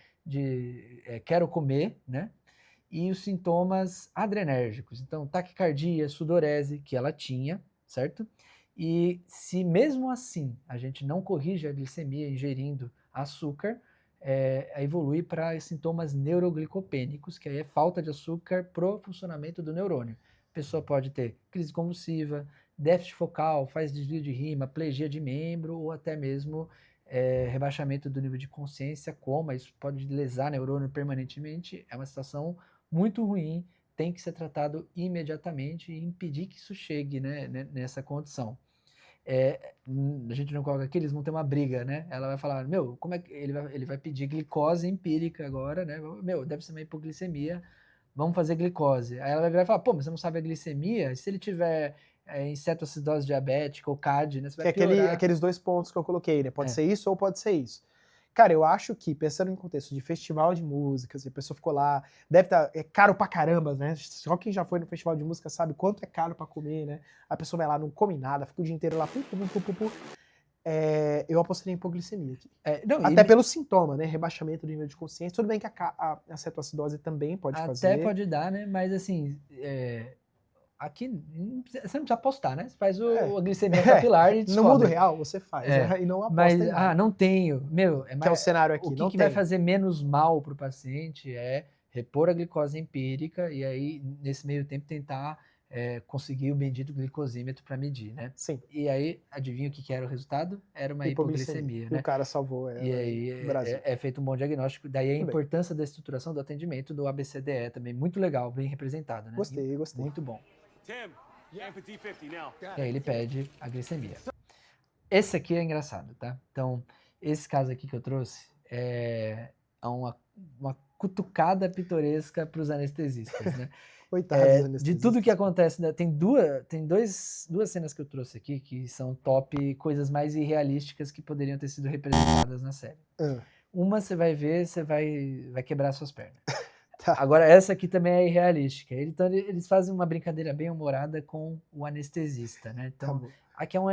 S2: quero comer, né? E os sintomas adrenérgicos, então taquicardia, sudorese, que ela tinha, certo? E se mesmo assim a gente não corrige a glicemia ingerindo açúcar, evolui para sintomas neuroglicopênicos, que aí é falta de açúcar pro funcionamento do neurônio. A pessoa pode ter crise convulsiva, déficit focal, faz desvio de rima, plegia de membro ou até mesmo rebaixamento do nível de consciência, coma, isso pode lesar neurônio permanentemente, é uma situação muito ruim, tem que ser tratado imediatamente e impedir que isso chegue, né, nessa condição. A gente não coloca aqui, eles vão ter uma briga, né? Ela vai falar, meu, como é que ele vai pedir glicose empírica agora, né? Meu, deve ser uma hipoglicemia, vamos fazer glicose. Aí ela vai virar e falar, pô, mas você não sabe a glicemia? E se ele tiver em cetoacidose diabética ou CAD, né? Você vai piorar.
S1: Aqueles 2 pontos que eu coloquei, né? Pode ser isso ou pode ser isso. Cara, eu acho que, pensando em contexto de festival de música, se a pessoa ficou lá, deve estar caro pra caramba, né? Só quem já foi no festival de música sabe quanto é caro pra comer, né? A pessoa vai lá, não come nada, fica o dia inteiro lá, eu apostaria em hipoglicemia aqui. Até pelo sintoma, né? Rebaixamento do nível de consciência. Tudo bem que a cetoacidose também pode fazer.
S2: Até pode dar, né? Mas assim, aqui você não precisa apostar, né? Você faz a glicemia capilar e descobre.
S1: No mundo real você faz, né? E não aposta
S2: mas,
S1: em nada.
S2: não tenho. Meu,
S1: que é o cenário aqui.
S2: O que vai fazer menos mal pro paciente é repor a glicose empírica e aí, nesse meio tempo, tentar conseguir o bendito glicosímetro para medir, né?
S1: Sim.
S2: E aí, adivinha o que era o resultado? Era uma hipoglicemia, né?
S1: E o cara salvou
S2: E aí feito um bom diagnóstico. Daí a importância da estruturação do atendimento do ABCDE também, muito legal, bem representado, né?
S1: Gostei.
S2: Muito bom.
S3: Tim, empathy 50 now.
S2: E aí ele pede a glicemia. Esse aqui é engraçado, tá? Então, esse caso aqui que eu trouxe é uma cutucada pitoresca para os anestesistas, né?
S1: Coitados anestesistas.
S2: De tudo que acontece, né? Tem duas cenas que eu trouxe aqui que são top, coisas mais irrealísticas que poderiam ter sido representadas na série. Uma você vai ver, você vai quebrar suas pernas. Tá. Agora, essa aqui também é irrealística. Então, eles fazem uma brincadeira bem humorada com o anestesista, né? Então, aqui o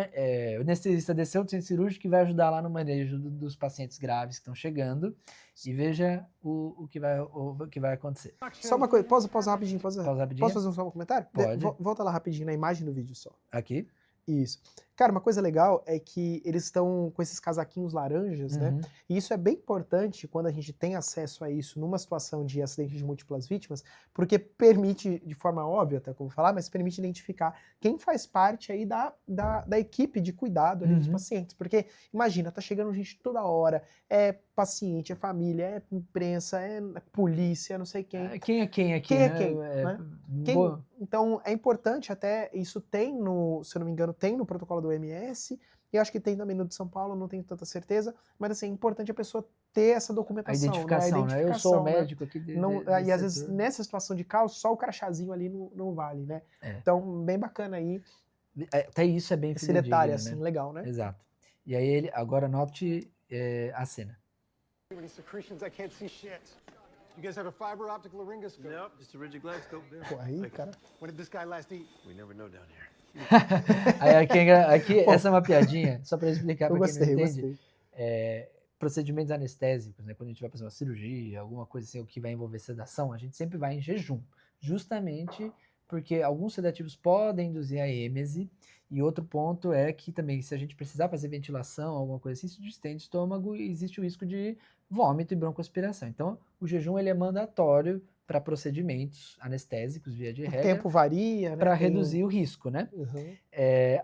S2: anestesista desceu do centro cirúrgico que vai ajudar lá no manejo dos pacientes graves que estão chegando. E veja o que vai acontecer.
S1: Só uma coisa, pausa rapidinho.
S2: Pausa rapidinho.
S1: Posso fazer só um comentário?
S2: Pode.
S1: Volta lá rapidinho na imagem do vídeo só.
S2: Aqui?
S1: Isso. Cara, uma coisa legal é que eles estão com esses casaquinhos laranjas, né? E isso é bem importante quando a gente tem acesso a isso numa situação de acidente de múltiplas vítimas, porque permite, de forma óbvia, até como falar, mas permite identificar quem faz parte aí da equipe de cuidado ali dos pacientes. Porque, imagina, tá chegando gente toda hora, é paciente, é família, é imprensa, é polícia, não sei quem.
S2: Quem é quem aqui,
S1: Quem
S2: né?
S1: é quem, né? Então, é importante até, isso tem no, se eu não me engano, tem no protocolo do OMS, e acho que tem também no de São Paulo, não tenho tanta certeza, mas assim, é importante a pessoa ter essa documentação,
S2: a identificação, né? Eu sou o médico aqui
S1: e às vezes, nessa situação de caos, só o crachazinho ali não vale, né? Então, bem bacana aí.
S2: Até isso é bem
S1: esse detalhe,
S2: né?
S1: assim, legal, né?
S2: Exato. E aí, ele agora note a cena.
S5: Secretions, I can't see shit. You guys have a fiber optic laryngoscope?
S3: Nope, just a rigid glascope there.
S1: Pô, aí, cara.
S5: When did this guy last eat?
S3: We never know down here.
S2: Aí aqui essa é uma piadinha, só para explicar para quem não entende.
S1: Gostei.
S2: Procedimentos anestésicos, né? Quando a gente vai fazer uma cirurgia, alguma coisa assim, o que vai envolver sedação, a gente sempre vai em jejum. Justamente porque alguns sedativos podem induzir a êmese, e outro ponto é que também, se a gente precisar fazer ventilação, alguma coisa assim, se distende o estômago, existe o risco de vômito e broncoaspiração. Então, o jejum ele é mandatório para procedimentos anestésicos, via de regra.
S1: O tempo varia, né?
S2: Para reduzir o risco, né?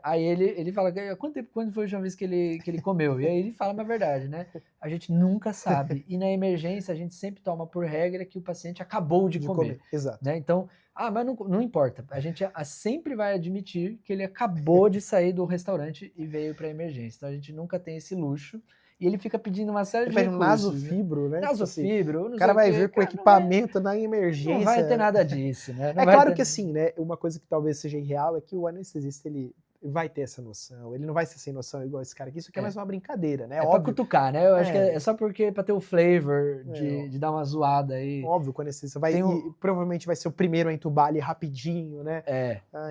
S2: Aí ele fala, quando foi a última vez que ele comeu? E aí ele fala uma verdade, né? A gente nunca sabe. E na emergência, a gente sempre toma por regra que o paciente acabou de comer.
S1: Exato.
S2: Né? Então, mas não importa. A gente sempre vai admitir que ele acabou de sair do restaurante e veio para emergência. Então, a gente nunca tem esse luxo. E ele fica pedindo uma série de recursos.
S1: Nasofibro, né?
S2: Nasofibro.
S1: O cara vai vir com equipamento na emergência.
S2: Não vai ter nada disso, né?
S1: É claro que assim, né? Uma coisa que talvez seja irreal é que o anestesista, ele vai ter essa noção. Ele não vai ser sem noção igual esse cara aqui. Isso aqui é mais uma brincadeira, né?
S2: É óbvio. Pra cutucar, né? Eu acho que é só porque pra ter o flavor de dar uma zoada aí.
S1: Óbvio que o anestesista vai... provavelmente vai ser o primeiro a entubar ali rapidinho, né?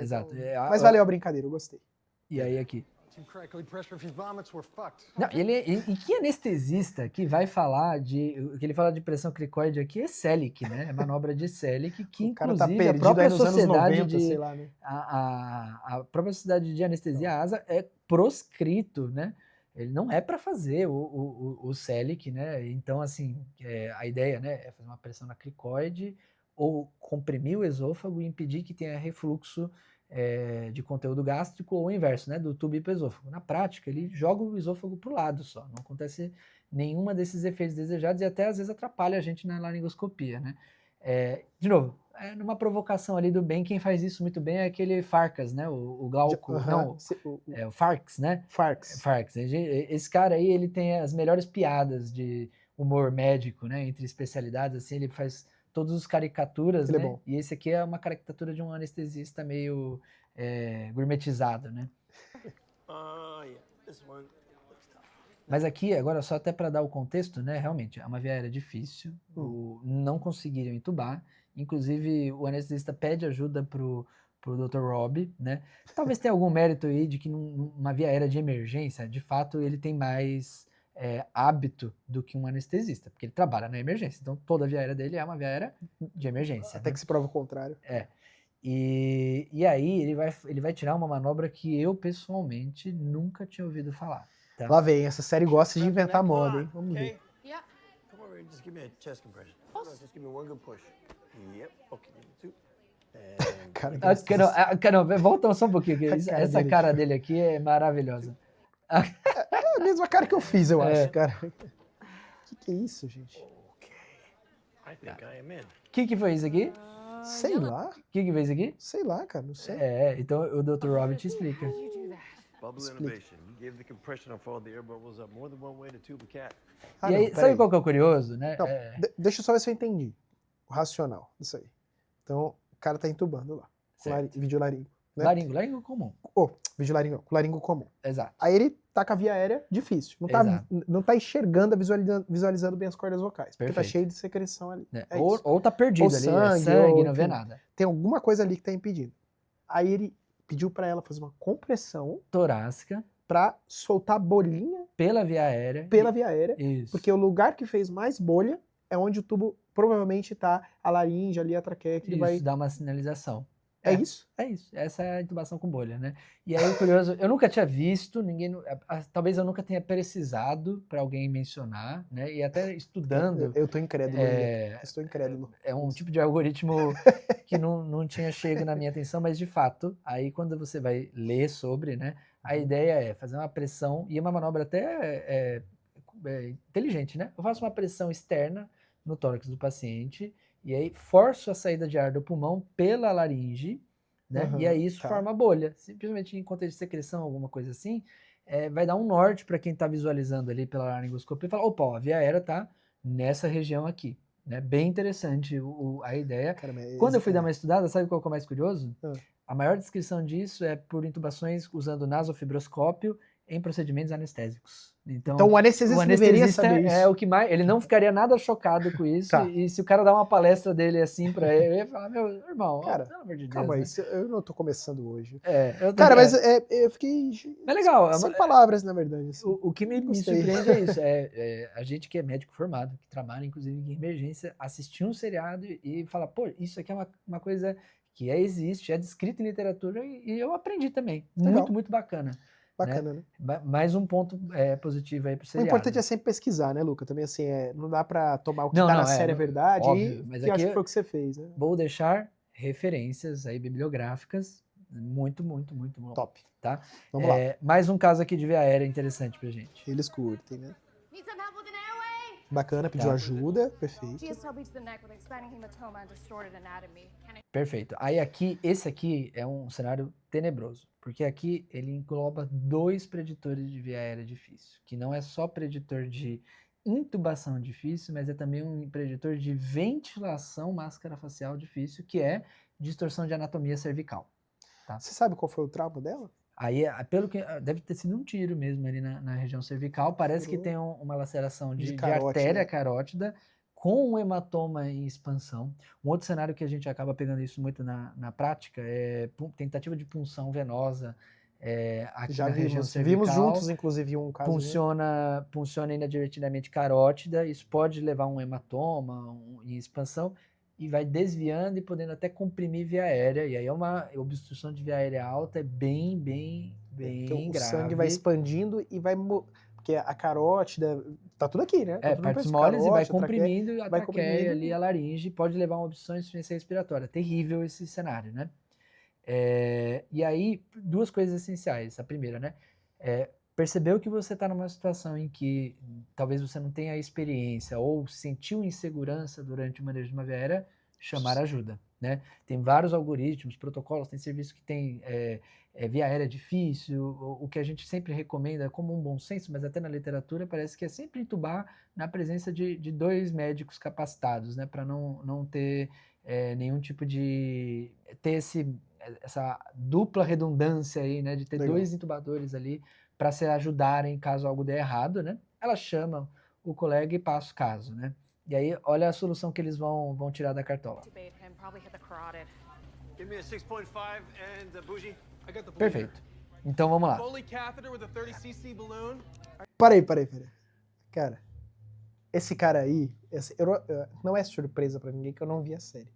S2: Exato.
S1: Então, mas valeu a brincadeira, eu gostei.
S2: E aí aqui.
S5: Não,
S2: e que anestesista que vai falar que ele fala de pressão cricoide aqui é Selick, né? É manobra de Selick, que inclusive
S1: tá
S2: a própria sociedade
S1: 90, sei lá, né?
S2: a própria sociedade de anestesia ASA é proscrito, né? Ele não é para fazer o Selick, né? Então, assim, a ideia, né, é fazer uma pressão na cricoide ou comprimir o esôfago e impedir que tenha refluxo de conteúdo gástrico ou o inverso, né, do tubo hipoesôfago. Na prática, ele joga o esôfago para o lado só, não acontece nenhuma desses efeitos desejados e até às vezes atrapalha a gente na laringoscopia, né. De novo, numa provocação ali do bem, quem faz isso muito bem é aquele Farkas, né, o Glauco, o Farks, né. Farks. Esse cara aí, ele tem as melhores piadas de humor médico, né, entre especialidades, assim, ele faz todos os caricaturas, né? E esse aqui é uma caricatura de um anestesista meio gourmetizado, né? Mas aqui, agora só até para dar o contexto, né? Realmente, é uma via aérea difícil, não conseguiram entubar, inclusive o anestesista pede ajuda pro Dr. Rob, né? Talvez tenha algum mérito aí de que numa via aérea de emergência, de fato, ele tem mais hábito do que um anestesista, porque ele trabalha na emergência. Então, toda a via aérea dele é uma via aérea de emergência.
S1: Até que se prova o contrário.
S2: E aí, ele vai tirar uma manobra que eu, pessoalmente, nunca tinha ouvido falar. Tá?
S1: Lá vem, essa série gosta de inventar moda, hein? Vamos ver.
S3: Yeah. Come over and just give me a chest compression. Just give me one good push. Yep. Okay. 2.
S2: Cara, volta só um pouquinho. Essa cara dele aqui é maravilhosa.
S1: É a mesma cara que eu fiz, eu acho, cara. Que é isso, gente?
S3: I think I am in.
S2: O que foi isso aqui?
S1: Sei lá.
S2: O que foi isso aqui?
S1: Sei lá, cara, não sei.
S2: Então o Dr. Robert te explica.
S3: Bubble innovation. You gave the compression and followed the air bubbles up more than one way to tube a cat.
S2: E aí, sabe qual que é o curioso, né?
S1: Não, deixa eu só ver se eu entendi. O racional disso aí. Então, o cara tá entubando lá. Vídeo laringo. Né?
S2: Laringo comum.
S1: Vídeo laringo, com laringo comum.
S2: Exato.
S1: Aí ele tá com a via aérea difícil. Não tá enxergando, visualizando bem as cordas vocais. Porque tá cheio de secreção ali.
S2: Ou tá perdido ali, sangue, não vê nada.
S1: Tem alguma coisa ali que tá impedindo. Aí ele pediu pra ela fazer uma compressão
S2: torácica
S1: pra soltar bolinha
S2: pela via aérea.
S1: Isso. Porque o lugar que fez mais bolha é onde o tubo provavelmente tá a laringe ali, a traqueia, que ele vai
S2: dar uma sinalização.
S1: É isso?
S2: É isso. Essa é a intubação com bolha, né? E aí o curioso, eu nunca tinha visto, talvez eu nunca tenha precisado para alguém mencionar, né? E até estudando.
S1: Eu tô incrédulo ainda. Estou incrédulo.
S2: É um tipo de algoritmo que não tinha chego na minha atenção, mas de fato, aí quando você vai ler sobre, né? A ideia é fazer uma pressão, e é uma manobra até inteligente, né? Eu faço uma pressão externa no tórax do paciente, e aí forço a saída de ar do pulmão pela laringe, né? E aí isso forma bolha. Simplesmente em contexto de secreção, alguma coisa assim, vai dar um norte para quem está visualizando ali pela laringoscopia e falar, opa, ó, a via aérea tá nessa região aqui. Né? Bem interessante a ideia.
S1: Caramba,
S2: Quando eu fui dar uma estudada, sabe qual que é o mais curioso?
S1: Ah.
S2: A maior descrição disso é por intubações usando nasofibroscópio em procedimentos anestésicos. Então
S1: o anestesista deveria saber isso.
S2: É o que mais. Ele não ficaria nada chocado com isso.
S1: Tá.
S2: E se o cara dá uma palestra dele assim pra ele, eu ia falar, meu irmão,
S1: Cara,
S2: pelo amor de Deus.
S1: Calma aí,
S2: né?
S1: eu não tô começando hoje.
S2: Cara,
S1: mas eu fiquei
S2: é legal.
S1: sem palavras, na verdade. Assim.
S2: O que me surpreende é isso. A gente que é médico formado, que trabalha inclusive em emergência, assistir um seriado e falar, pô, isso aqui é uma coisa que existe, é descrita em literatura e eu aprendi também.
S1: Legal.
S2: Muito, muito bacana.
S1: Bacana, né?
S2: Mais um ponto positivo aí pro seriado.
S1: O importante é sempre pesquisar, né, Luca? Também assim, não dá pra tomar o que
S2: Não,
S1: tá
S2: não,
S1: na série verdade.
S2: óbvio, mas
S1: eu
S2: aqui
S1: acho que foi o que você fez, né?
S2: Vou deixar referências aí bibliográficas muito, muito, muito bom.
S1: Top.
S2: Tá?
S1: Vamos lá.
S2: Mais um caso aqui de via aérea interessante pra gente.
S1: Eles curtem, né?
S6: Need some help with an airway?
S1: Bacana, pediu
S2: Tá.
S1: ajuda, perfeito.
S6: GSLB to the neck with expanding hematoma and distorted anatomy.
S2: Perfeito. Aí esse aqui é um cenário tenebroso, porque aqui ele engloba 2 preditores de via aérea difícil, que não é só preditor de intubação difícil, mas é também um preditor de ventilação máscara-facial difícil, que é distorção de anatomia cervical. Tá?
S1: Você sabe qual foi o trauma dela?
S2: Aí, pelo que deve ter sido um tiro mesmo ali na região cervical, parece que tem uma laceração de artéria carótida, com um hematoma em expansão. Um outro cenário que a gente acaba pegando isso muito na prática é tentativa de punção venosa aqui
S1: Já
S2: na região cervical.
S1: Vimos juntos, inclusive, um caso.
S2: Funciona inadvertidamente carótida, isso pode levar a um hematoma em expansão e vai desviando e podendo até comprimir via aérea. E aí é uma obstrução de via aérea alta, é bem
S1: então,
S2: grave.
S1: O sangue vai expandindo e vai... Porque a carótida, tá tudo aqui, né? Tá tudo
S2: partes moles e vai comprimindo a traqueia ali, a laringe, pode levar a uma obstrução de insuficiência respiratória. Terrível esse cenário, né? E aí, 2 coisas essenciais. A primeira, né? Percebeu que você está numa situação em que talvez você não tenha experiência ou sentiu insegurança durante o manejo de uma via aérea, chamar ajuda, né? Tem vários algoritmos, protocolos, tem serviço que tem via aérea difícil, o que a gente sempre recomenda como um bom senso, mas até na literatura parece que é sempre intubar na presença de 2 médicos capacitados, né? Para não ter nenhum tipo de... ter essa dupla redundância aí, né? De ter
S1: Legal.
S2: 2 intubadores ali para se ajudarem caso algo dê errado, né? Ela chama o colega e passa o caso, né? E aí, olha a solução que eles vão tirar da cartola.
S3: Give me a 6.5 and a bougie.
S5: I got the bleeder.
S2: Perfeito. Então vamos lá.
S5: Foley catheter with a 30cc balloon.
S1: Peraí. Cara, esse cara aí, não é surpresa pra ninguém que eu não vi a série.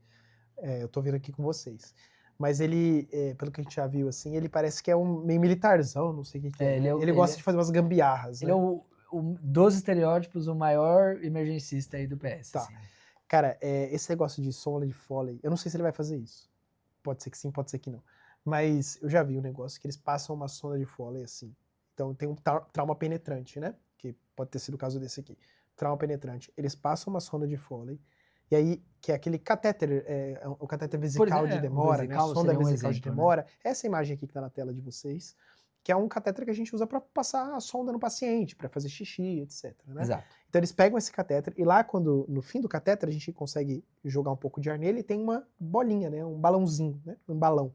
S1: Eu tô vendo aqui com vocês. Mas ele, pelo que a gente já viu, assim, ele parece que é um meio militarzão, não sei o que é. Ele gosta de fazer umas gambiarras.
S2: Ele é dos estereótipos, o maior emergencista aí do PS.
S1: Tá.
S2: Assim.
S1: Cara, esse negócio de sonda de Foley, eu não sei se ele vai fazer isso. Pode ser que sim, pode ser que não. Mas eu já vi um negócio que eles passam uma sonda de Foley assim. Então tem um trauma penetrante, né? Que pode ter sido o caso desse aqui. Trauma penetrante. Eles passam uma sonda de Foley, e aí, que é aquele catéter, o catéter vesical de demora, né? A sonda vesical de demora. Né? Essa imagem aqui que tá na tela de vocês, que é um catéter que a gente usa para passar a sonda no paciente, para fazer xixi, etc. Né?
S2: Exato.
S1: Então eles pegam esse catéter e lá no fim do catéter a gente consegue jogar um pouco de ar nele e tem uma bolinha, né? Um balãozinho, né? Um balão.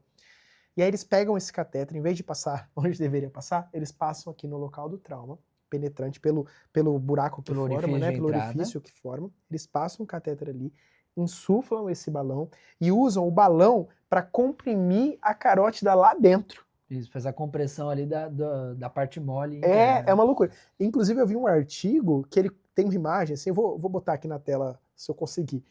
S1: E aí eles pegam esse catéter, em vez de passar onde deveria passar, eles passam aqui no local do trauma, penetrante, pelo buraco que forma, né? Pelo orifício que forma. Eles passam o catéter ali, insuflam esse balão e usam o balão para comprimir a carótida lá dentro.
S2: Isso, faz a compressão ali da parte mole.
S1: É uma loucura. Inclusive eu vi um artigo que ele tem uma imagem, assim, eu vou botar aqui na tela se eu conseguir.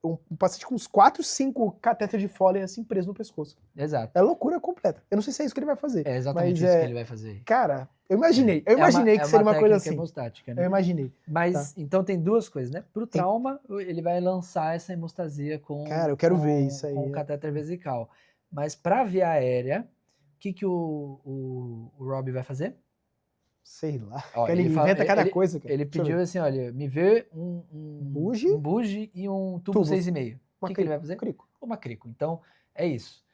S1: Um paciente com uns 4, 5 catéteres de Foley assim preso no pescoço.
S2: Exato.
S1: É loucura completa. Eu não sei se é isso que ele vai fazer.
S2: É exatamente
S1: mas
S2: isso que ele vai fazer.
S1: Cara, eu imaginei que seria uma coisa assim.
S2: Hemostática, né?
S1: Eu imaginei.
S2: Mas, então tem duas coisas, né? Pro trauma, ele vai lançar essa hemostasia com...
S1: Cara, eu quero ver isso aí.
S2: Com o catéter vesical. Mas pra via aérea, o que o Robbie vai fazer?
S1: Sei lá.
S2: Ó,
S1: ele inventa cada coisa. Cara.
S2: Ele pediu assim, olha, me vê um bugie e um tubo 6,5. O que ele vai fazer?
S1: Crico.
S2: Uma crico. Então, é isso.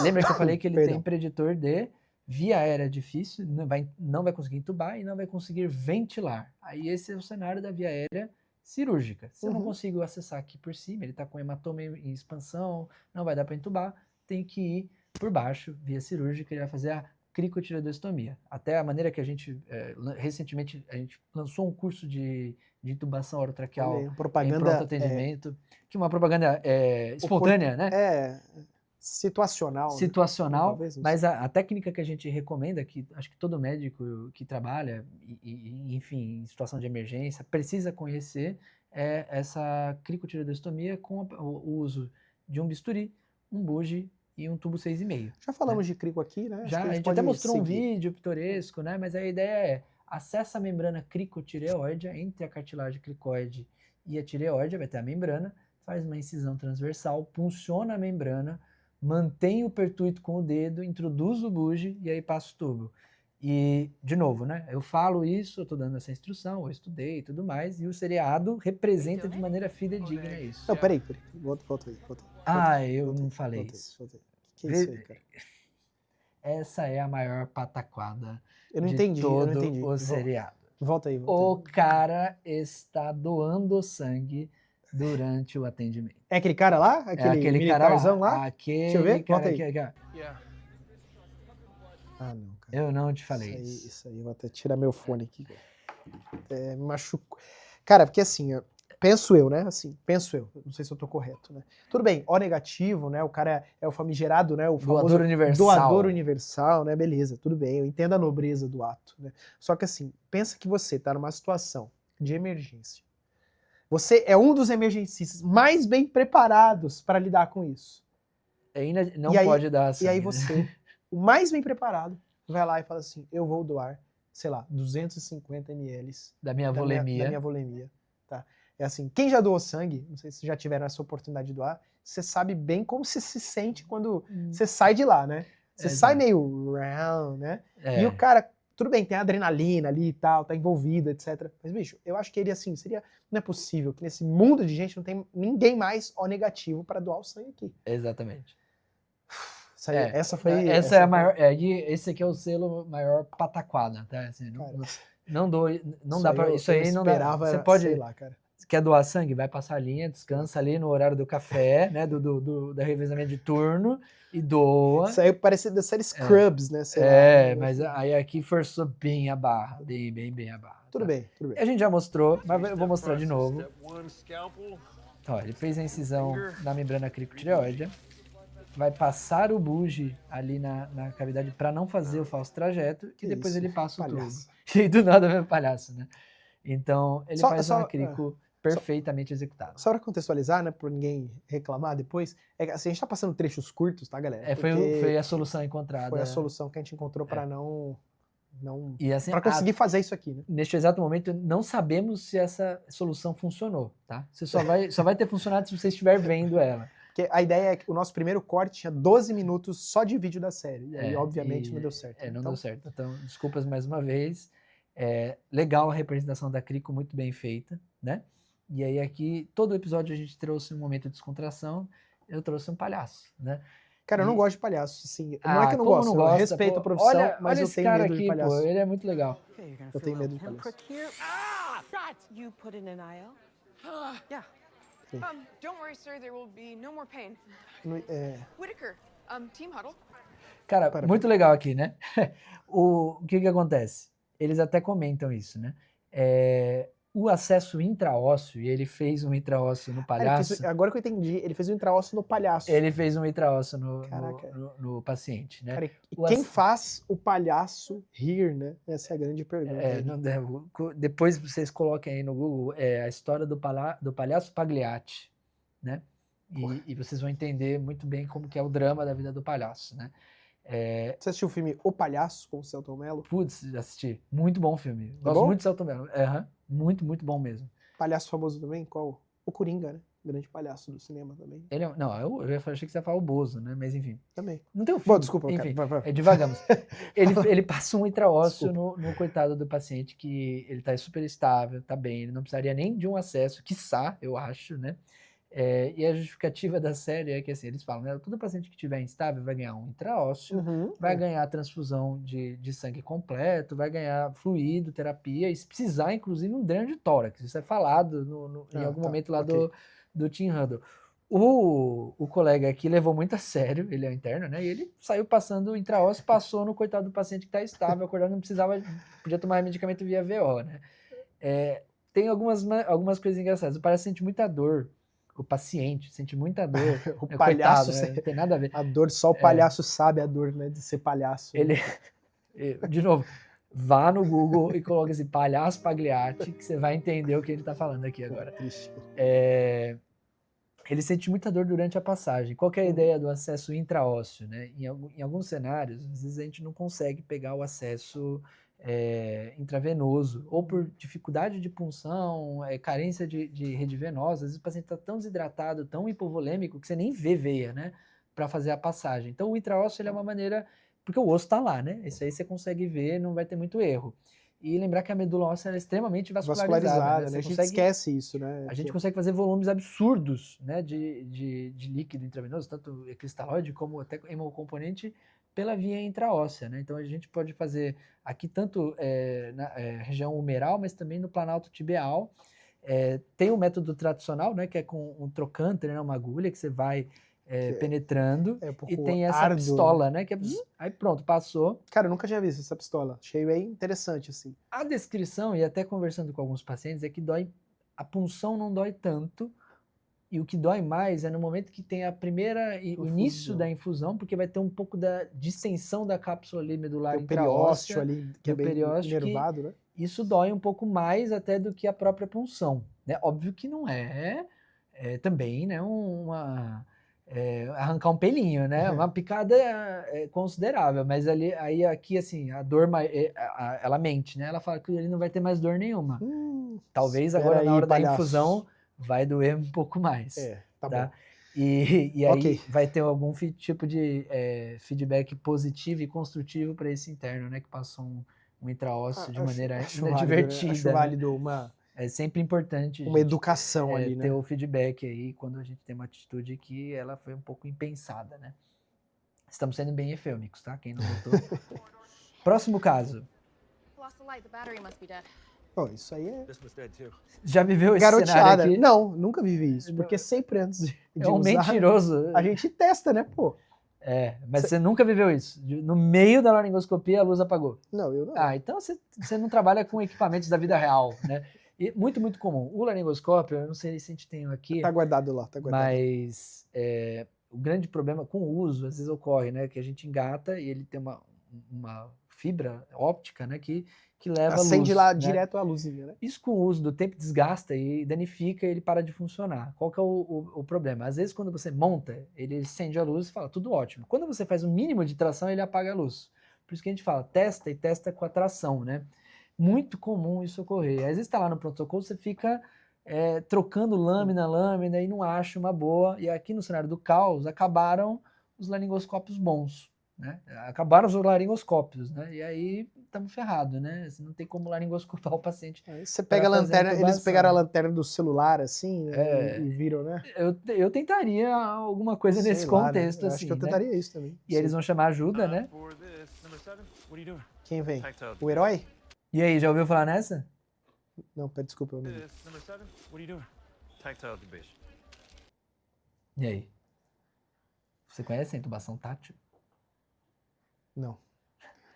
S2: Lembra que eu falei que ele tem preditor de via aérea difícil, não vai conseguir entubar e não vai conseguir ventilar. Aí esse é o cenário da via aérea cirúrgica. Se eu não consigo acessar aqui por cima, ele está com hematoma em expansão, não vai dar para entubar, tem que ir por baixo, via cirúrgica, ele vai fazer a cricotireoidostomia. Até a maneira que a gente, recentemente, a gente lançou um curso de intubação orotraqueal em pronto atendimento, que é uma propaganda espontânea, né?
S1: Situacional.
S2: Situacional,
S1: né? Talvez,
S2: mas a técnica que a gente recomenda, que acho que todo médico que trabalha, enfim, em situação de emergência, precisa conhecer, é essa cricotireoidostomia com o uso de um bisturi, um bugie e um tubo 6,5.
S1: Já falamos de crico aqui, né?
S2: Já, a gente até mostrou um vídeo pitoresco, né? Mas a ideia é acessa a membrana cricotireoide entre a cartilagem cricoide e a tireoide, vai ter a membrana, faz uma incisão transversal, punciona a membrana, mantém o pertuito com o dedo, introduz o bugie e aí passa o tubo. E, de novo, né? Eu falo isso, eu tô dando essa instrução, eu estudei e tudo mais, e o seriado representa de maneira fidedigna isso.
S1: Não, peraí. Volta aí.
S2: Eu não falei isso.
S1: O que é isso aí, cara?
S2: Essa é a maior pataquada
S1: eu não
S2: de
S1: entendi.
S2: o seriado.
S1: Volta aí.
S2: O cara está doando sangue durante o atendimento.
S1: É aquele cara lá? Aquele militarzão lá?
S2: Deixa eu ver,
S1: volta aí.
S2: Ah, não, cara. Eu não te falei isso.
S1: Isso aí, eu vou até tirar meu fone aqui. Me machucou. Cara, porque assim, penso eu, né? Assim, não sei se eu tô correto, né? Tudo bem, O negativo, né? O cara é o famigerado, né? O famoso doador universal, né? Beleza, tudo bem, eu entendo a nobreza do ato, né? Só que assim, pensa que você tá numa situação de emergência. Você é um dos emergencistas mais bem preparados para lidar com isso.
S2: Ainda não pode dar sangue.
S1: E aí você, o mais bem preparado, vai lá e fala assim, eu vou doar, sei lá, 250 ml
S2: da minha
S1: volemia. Tá? É assim, quem já doou sangue, não sei se já tiveram essa oportunidade de doar, você sabe bem como você se sente quando você sai de lá, né? Você sai meio round, né? E o cara, tudo bem, tem adrenalina ali e tal, tá envolvido, etc. Mas, bicho, eu acho que ele, assim, não é possível que nesse mundo de gente não tem ninguém mais O negativo para doar o sangue aqui.
S2: Exatamente.
S1: Essa é a maior.
S2: Esse aqui é o selo maior pataquada, tá? Assim, não dá pra. Isso aí não dá. Você pode.
S1: Sei lá, cara.
S2: Você quer doar sangue? Vai passar a linha, descansa ali no horário do café, né? Da revezamento de turno e doa.
S1: Isso aí parece da série Scrubs, né?
S2: Sei lá, mas aí aqui forçou bem a barra. Bem a barra.
S1: Tudo bem.
S2: A gente já mostrou, mas eu vou mostrar de novo. Ó, ele fez a incisão na membrana cricotireoide. Vai passar o bugie ali na cavidade para não fazer o falso trajeto e depois ele passa o tubo. E do nada vem o palhaço, né? Então, ele faz uma crico perfeitamente executada.
S1: Só para contextualizar, né, para ninguém reclamar depois, assim, a gente tá passando trechos curtos, tá, galera?
S2: Foi a solução encontrada.
S1: Foi a solução que a gente encontrou para não
S2: assim,
S1: para conseguir fazer isso aqui, né?
S2: Neste exato momento, não sabemos se essa solução funcionou, tá? Você só vai ter funcionado se você estiver vendo ela.
S1: Porque a ideia é que o nosso primeiro corte tinha 12 minutos só de vídeo da série. E aí, obviamente, não deu certo.
S2: Não deu certo. Então, desculpas mais uma vez. Legal a representação da crico, muito bem feita, né? E aí aqui, todo episódio a gente trouxe um momento de descontração. Eu trouxe um palhaço, né?
S1: Cara, eu não gosto de palhaço, assim. Não é que eu não gosto, eu respeito a profissão, mas eu tenho medo de palhaço.
S2: Pô, ele é muito legal.
S1: Eu tenho medo de palhaço.
S4: You put in an IL? Yeah.
S6: Don't worry, sir. There will be no more pain. Whitaker, team huddle.
S2: Cara, muito legal aqui, né? O que acontece? Eles até comentam isso, né? O acesso intraósseo, e ele fez um intraósseo no palhaço.
S1: Agora que eu entendi, ele fez um intraósseo no palhaço.
S2: Ele fez um intraósseo no paciente, né?
S1: Cara, quem faz o palhaço rir, né? Essa é a grande pergunta.
S2: Depois vocês coloquem aí no Google a história do palhaço Pagliatti, né? E vocês vão entender muito bem como que é o drama da vida do palhaço, né?
S1: Você assistiu o filme O Palhaço, com o Selton Mello?
S2: Putz, assisti. Muito bom filme. Gosto muito do Selton Mello. Muito, muito bom mesmo.
S1: Palhaço famoso também? Qual? O Coringa, né? Grande palhaço do cinema também.
S2: Ele eu achei que você ia falar o Bozo, né? Mas enfim.
S1: Também.
S2: Não tem um filme.
S1: Bom, desculpa,
S2: enfim,
S1: vai.
S2: Divagamos. ele passa um intraósseo no coitado do paciente, que ele tá super estável, tá bem, ele não precisaria nem de um acesso, quiçá, eu acho, né? E a justificativa da série é que, assim, eles falam, né? Todo paciente que estiver instável vai ganhar um intraósseo, vai ganhar transfusão de sangue completo, vai ganhar fluido, terapia, e se precisar, inclusive, um dreno de tórax. Isso é falado em algum momento lá do Tim Randall. O colega aqui levou muito a sério, ele é interno, né? E ele saiu passando o intraósseo, passou no coitado do paciente que está estável, acordado, não precisava, podia tomar medicamento via VO, né? Tem algumas coisas engraçadas. O palhaço sente muita dor. O paciente sente muita dor.
S1: O palhaço,
S2: coitado, né? Não tem nada a ver.
S1: A dor, só o palhaço sabe a dor, né? De ser palhaço.
S2: De novo, vá no Google e coloque esse palhaço Pagliatti, que você vai entender o que ele tá falando aqui agora.
S1: Triste.
S2: Ele sente muita dor durante a passagem. Qual que é a ideia do acesso intraósseo, né? Em alguns cenários, às vezes a gente não consegue pegar o acesso intravenoso, ou por dificuldade de punção, carência de rede venosa. Às vezes o paciente está tão desidratado, tão hipovolêmico, que você nem vê veia, né? Para fazer a passagem. Então o intraósseo ele é uma maneira, porque o osso está lá, né? Isso aí você consegue ver, não vai ter muito erro. E lembrar que a medula óssea é extremamente vascularizada, né?
S1: A gente esquece isso, né?
S2: A gente consegue fazer volumes absurdos, né, de líquido intravenoso, tanto cristalóide como até hemocomponente, pela via intraóssea, né? Então a gente pode fazer aqui tanto na região humeral, mas também no planalto tibial. Tem um método tradicional, né, que é com um trocânter, né, uma agulha que você vai penetrando, e tem essa pistola, né, que aí pronto, passou.
S1: Cara, eu nunca tinha visto essa pistola. Achei bem interessante, assim.
S2: A descrição, e até conversando com alguns pacientes, é que a punção não dói tanto, e o que dói mais é no momento que tem o início da infusão, porque vai ter um pouco da distensão da cápsula ali medular intraóssea,
S1: ali, que é bem inervado, né?
S2: Isso dói um pouco mais até do que a própria punção, né? Óbvio que não também, né, arrancar um pelinho, né? Uma picada considerável, mas aqui assim, a dor, ela mente, né? Ela fala que ele não vai ter mais dor nenhuma. Talvez agora na hora da infusão vai doer um pouco mais.
S1: Tá
S2: bom. E aí vai ter algum tipo de feedback positivo e construtivo para esse interno, né? Que passou um intraósseo de maneira divertida.
S1: Acho válido uma...
S2: É sempre importante
S1: uma educação ali, né?
S2: Ter o feedback aí quando a gente tem uma atitude que ela foi um pouco impensada, né? Estamos sendo bem efêmicos, tá? Quem não notou. Próximo caso.
S1: Isso aí
S2: Já viveu esse cenário aqui?
S1: Não, nunca vivi isso. Porque sempre antes de
S2: um
S1: usar,
S2: mentiroso.
S1: A gente testa, né, pô?
S2: Mas você nunca viveu isso? No meio da laringoscopia, a luz apagou?
S1: Não, eu não.
S2: Então você não trabalha com equipamentos da vida real, né? E muito, muito comum. O laringoscópio, eu não sei se a gente tem aqui.
S1: Tá guardado lá, tá guardado.
S2: Mas o grande problema com o uso, às vezes ocorre, né? Que a gente engata e ele tem uma fibra óptica, né? Que leva
S1: acende
S2: luz,
S1: lá
S2: né?
S1: Direto a luzinha, né?
S2: Isso com o uso do tempo desgasta e danifica e ele para de funcionar. Qual que é o problema? Às vezes quando você monta, ele acende a luz e fala, tudo ótimo. Quando você faz o mínimo de tração, ele apaga a luz. Por isso que a gente fala, testa e testa com a tração, né? Muito comum isso ocorrer. Às vezes está lá no pronto-socorro, você fica trocando lâmina e não acha uma boa. E aqui no cenário do caos, acabaram os laringoscópios bons, né? Acabaram os laringoscópios, né? E aí estamos ferrados, né? Você não tem como laringoscopar o paciente.
S1: Aí você pega a lanterna, eles pegaram a lanterna do celular, assim, e viram, né?
S2: Eu tentaria alguma coisa nesse contexto,
S1: né?
S2: assim.
S1: Acho que eu tentaria isso também.
S2: E eles vão chamar ajuda, né?
S1: Quem vem? O herói?
S2: E aí, já ouviu falar nessa?
S1: Não, desculpa. Eu não...
S2: E aí? Você conhece a intubação tátil?
S1: Não.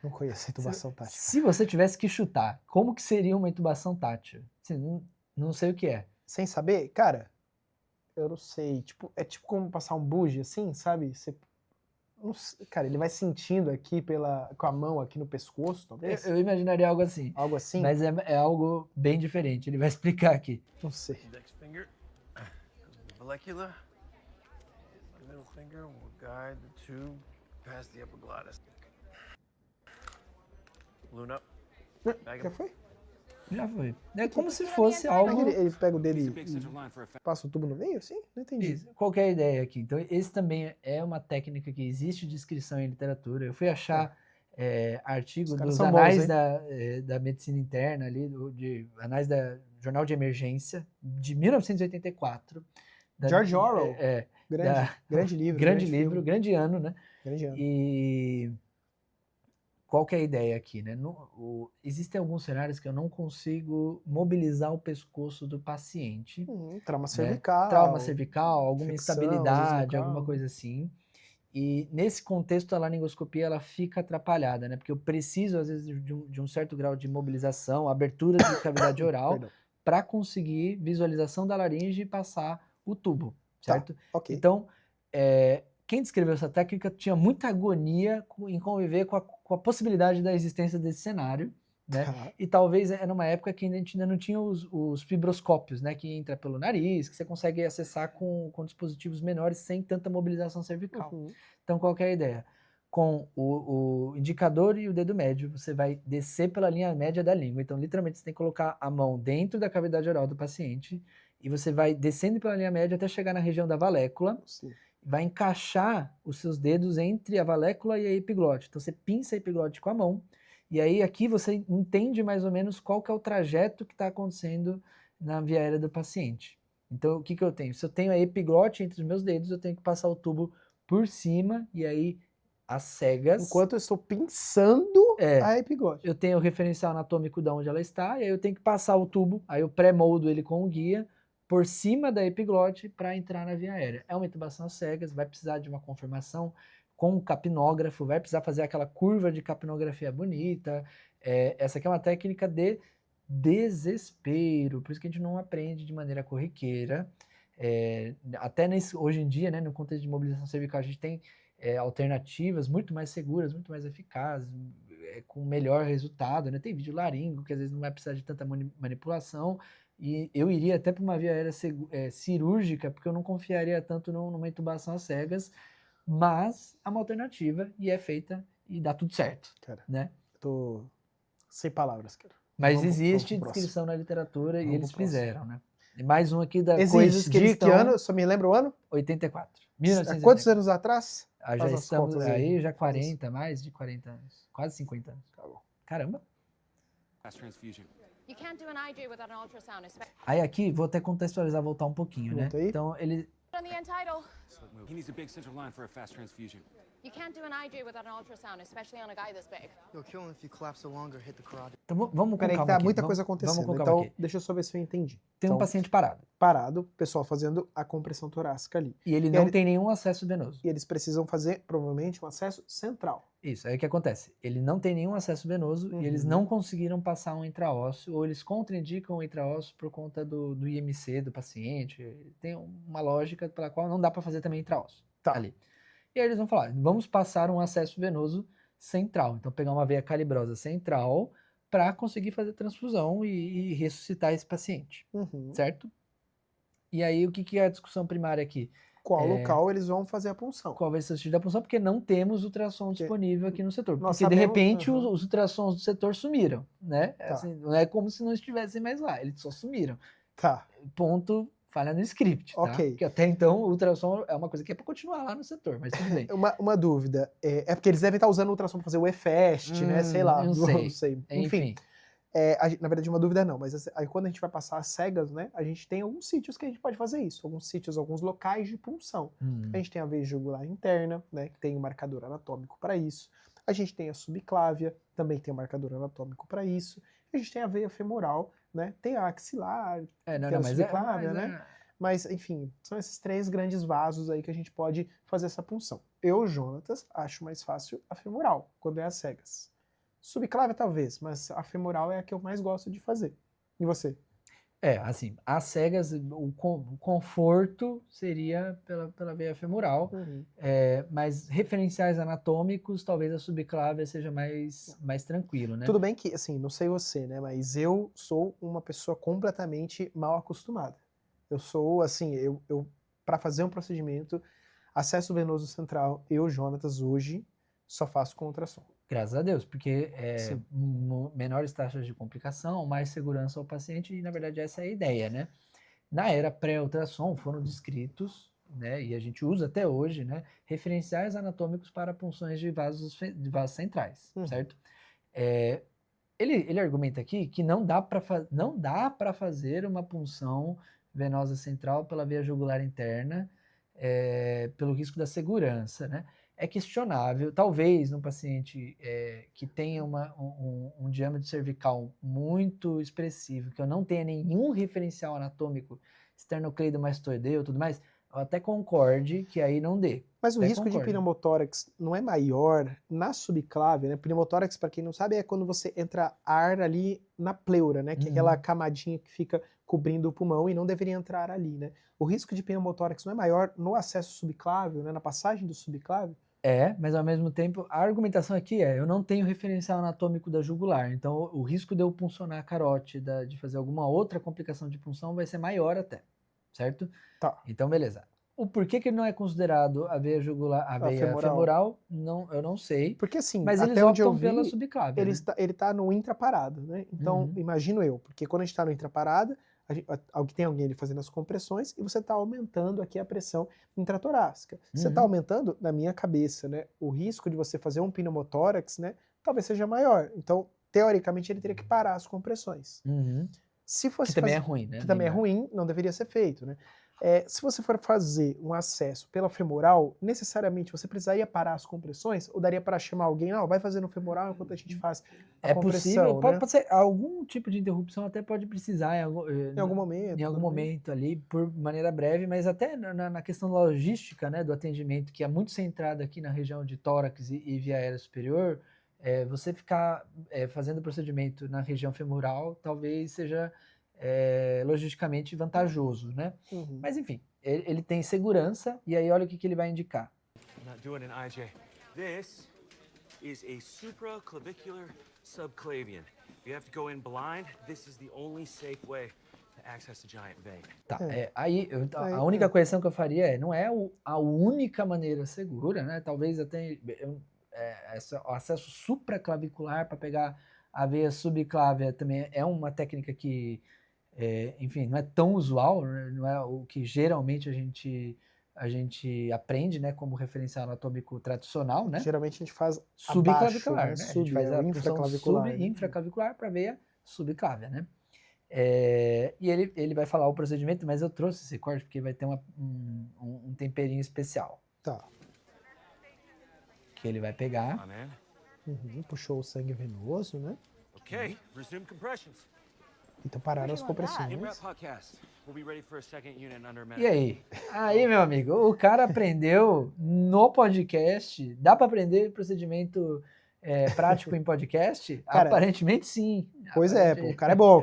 S1: Não conheço a intubação tátil.
S2: Se você tivesse que chutar, como que seria uma intubação tátil? Assim, não sei o que é.
S1: Sem saber? Cara, eu não sei. Tipo, é tipo como passar um bugie, assim, sabe? Você, não sei, cara, ele vai sentindo aqui com a mão aqui no pescoço, talvez?
S2: Eu imaginaria algo assim.
S1: Algo assim?
S2: Mas é algo bem diferente. Ele vai explicar aqui.
S1: Não sei.
S3: Index finger goes to the vallecula. The middle finger will guide the tube past the epiglottis. Balloon up.
S1: Já foi?
S2: Já foi. É como se fosse algo...
S1: Ele pega o dedo e passa o tubo no meio, assim? Não entendi.
S2: Isso. Qual que é a ideia aqui? Então, esse também é uma técnica que existe descrição em literatura. Eu fui achar artigo dos anais da medicina interna, ali, anais da Jornal de Emergência, de 1984.
S1: George Orwell. Grande livro.
S2: Grande livro, grande ano, né?
S1: Grande ano.
S2: E qual que é a ideia aqui, né? Existem alguns cenários que eu não consigo mobilizar o pescoço do paciente.
S1: Trauma cervical.
S2: Trauma cervical, alguma
S1: infecção,
S2: instabilidade, alguma coisa assim. E nesse contexto a laringoscopia ela fica atrapalhada, né? Porque eu preciso, às vezes, de um certo grau de mobilização, abertura de cavidade oral, para conseguir visualização da laringe e passar o tubo, certo?
S1: Tá, ok.
S2: Então, quem descreveu essa técnica tinha muita agonia em conviver com a possibilidade da existência desse cenário, né? E talvez era uma época que a gente ainda não tinha os fibroscópios, né? Que entra pelo nariz, que você consegue acessar com dispositivos menores sem tanta mobilização cervical. Então, qual que é a ideia? Com o indicador e o dedo médio, você vai descer pela linha média da língua. Então, literalmente, você tem que colocar a mão dentro da cavidade oral do paciente e você vai descendo pela linha média até chegar na região da valécula.
S1: Sim.
S2: Vai encaixar os seus dedos entre a valécula e a epiglote. Então, você pinça a epiglote com a mão. E aí, aqui você entende mais ou menos qual que é o trajeto que está acontecendo na via aérea do paciente. Então, o que eu tenho? Se eu tenho a epiglote entre os meus dedos, eu tenho que passar o tubo por cima e aí, às cegas...
S1: Enquanto eu estou pinçando a epiglote.
S2: Eu tenho o referencial anatômico de onde ela está, e aí eu tenho que passar o tubo, aí eu pré-moldo ele com o guia, por cima da epiglote para entrar na via aérea. É uma intubação às cegas, vai precisar de uma confirmação com o capnógrafo, vai precisar fazer aquela curva de capnografia bonita. Essa aqui é uma técnica de desespero, por isso que a gente não aprende de maneira corriqueira. Até hoje em dia, né, no contexto de mobilização cervical, a gente tem alternativas muito mais seguras, muito mais eficazes, com melhor resultado, né? Tem vídeo laringo, que às vezes não vai precisar de tanta manipulação, e eu iria até para uma via aérea cirúrgica, porque eu não confiaria tanto numa intubação às cegas, mas é uma alternativa e é feita e dá tudo certo,
S1: cara,
S2: né?
S1: Tô sem palavras, cara.
S2: Mas existe descrição na literatura e eles fizeram, né? E mais um aqui
S1: existe.
S2: Coisas que eles estão...
S1: Que ano? Só me lembra o ano?
S2: 84.
S1: Há quantos anos atrás?
S2: Já estamos aí, já 40, mais de 40 anos. Quase 50 anos.
S1: Tá bom.
S2: Caramba.
S7: You can't do an IG without an ultrasound, especially
S2: Aí aqui, vou até contextualizar, voltar um pouquinho, né? Então, ele...
S7: on the end tidal.
S8: He needs a big central line for a fast transfusion.
S7: You can't do an IG without an ultrasound, especially on a guy this big.
S9: You'll kill him if you collapse so long or hit the carotid.
S2: Então, vamos com
S1: Peraí,
S2: calma
S1: que tá
S2: aqui.
S1: muita coisa acontecendo.
S2: Vamos com
S1: então,
S2: aqui.
S1: deixa eu só ver se eu entendi.
S2: Tem um paciente parado.
S1: Parado, pessoal fazendo a compressão torácica ali.
S2: E ele não tem nenhum acesso venoso.
S1: E eles precisam fazer, provavelmente, um acesso central.
S2: Isso, aí o que acontece? Ele não tem nenhum acesso venoso e eles não conseguiram passar um intraósseo, ou eles contraindicam o intraósseo por conta do IMC do paciente. Tem uma lógica pela qual não dá para fazer também intraósseo ali. E aí eles vão falar, vamos passar um acesso venoso central. Então pegar uma veia calibrosa central para conseguir fazer transfusão e ressuscitar esse paciente, certo? E aí o que é a discussão primária aqui?
S1: Qual local eles vão fazer a punção?
S2: Qual vai ser o sítio da punção? Porque não temos ultrassom disponível aqui no setor. Porque
S1: sabemos,
S2: de repente os ultrassons do setor sumiram, né? Assim, não é como se não estivessem mais lá, eles só sumiram. Ponto, falha no script, tá? Porque até então o ultrassom é uma coisa que é para continuar lá no setor, mas tudo bem.
S1: Uma dúvida, é porque eles devem estar usando o ultrassom para fazer o EFEST, né? Sei lá,
S2: não
S1: sei. Enfim. Na verdade, uma dúvida não, mas aí quando a gente vai passar as cegas, né, a gente tem alguns sítios que a gente pode fazer isso, alguns locais de punção. A gente tem a veia jugular interna, né, que tem um marcador anatômico para isso. A gente tem a subclávia, também tem um marcador anatômico para isso. A gente tem a veia femoral, né, tem a axilar, tem a subclávia, né? Mas, enfim, são esses 3 grandes vasos aí que a gente pode fazer essa punção. Eu, Jonatas, acho mais fácil a femoral, quando é as cegas. Subclávia talvez, mas a femoral é a que eu mais gosto de fazer. E você?
S2: Assim, às cegas, o conforto seria pela veia femoral, mas referenciais anatômicos, talvez a subclávia seja mais tranquilo, né?
S1: Tudo bem que, assim, não sei você, né, mas eu sou uma pessoa completamente mal acostumada. Eu sou, assim, eu para fazer um procedimento, acesso venoso central, eu, Jonatas, hoje, só faço com ultrassom.
S2: Graças a Deus, porque menores taxas de complicação, mais segurança ao paciente, e na verdade essa é a ideia, né? Na era pré-ultrassom foram descritos, né, e a gente usa até hoje, né, referenciais anatômicos para punções de vasos centrais, certo? Ele argumenta aqui que não dá para fazer uma punção venosa central pela via jugular interna, pelo risco da segurança, né? É questionável, talvez num paciente que tenha um diâmetro cervical muito expressivo, que eu não tenha nenhum referencial anatômico esternocleidomastoideu e tudo mais, eu até concorde que aí não dê.
S1: Mas o risco de pneumotórax não é maior na subclávia, né? Pneumotórax, para quem não sabe, é quando você entra ar ali na pleura, né? Que é aquela camadinha que fica cobrindo o pulmão e não deveria entrar ali, né? O risco de pneumotórax não é maior no acesso subclávio, né? Na passagem do subclávio?
S2: Mas ao mesmo tempo, a argumentação aqui eu não tenho referencial anatômico da jugular, então o risco de eu puncionar a carótida, de fazer alguma outra complicação de punção vai ser maior até, certo?
S1: Tá.
S2: Então, beleza. O porquê que ele não é considerado a veia jugular, a veia femoral, eu não sei.
S1: Porque assim,
S2: mas
S1: até
S2: eles
S1: onde eu
S2: optam
S1: vi,
S2: pela subclávia.
S1: Ele tá no intraparado, né? Então, imagino eu, porque quando a gente tá no intraparada, tem alguém ali fazendo as compressões e você tá aumentando aqui a pressão intratorácica. Você tá aumentando, na minha cabeça, né? O risco de você fazer um pneumotórax, né? Talvez seja maior. Então, teoricamente, ele teria que parar as compressões. Se fosse
S2: que também é ruim, né?
S1: Que também é ruim, não deveria ser feito, né? Se você for fazer um acesso pela femoral, necessariamente você precisaria parar as compressões? Ou daria para chamar alguém, vai fazer no femoral enquanto a gente faz a compressão?
S2: Possível,
S1: né?
S2: pode ser algum tipo de interrupção, até pode precisar em
S1: algum momento.
S2: Em algum momento ali, por maneira breve, mas até na questão logística, né, do atendimento, que é muito centrado aqui na região de tórax e via aérea superior, você ficar fazendo o procedimento na região femoral talvez seja logisticamente vantajoso, né? Mas enfim, ele tem segurança e aí olha o que ele vai indicar.
S8: I'm not doing an IJ. This is a supraclavicular subclavian. You have to go in blind. This is the only safe way to access the giant vein.
S2: Tá, a única correção que eu faria não é a única maneira segura, né? Talvez até o acesso supraclavicular para pegar a veia subclávia também é uma técnica que enfim, não é tão usual, né? Não é o que geralmente a gente aprende, né, como referencial anatômico tradicional, né?
S1: Geralmente a gente faz
S2: subclavicular,
S1: abaixo,
S2: né? A gente faz a
S1: infraclavicular,
S2: infraclavicular para veia subclávia, né? E ele vai falar o procedimento, mas eu trouxe esse corte porque vai ter um temperinho especial.
S1: Tá.
S2: Que ele vai pegar.
S1: Puxou o sangue venoso, né?
S8: Ok, resume compressions.
S1: Então pararam as compressões.
S2: E aí? Aí, meu amigo, o cara aprendeu no podcast. Dá para aprender procedimento prático em podcast?
S1: Cara,
S2: aparentemente sim.
S1: Pois o cara é bom,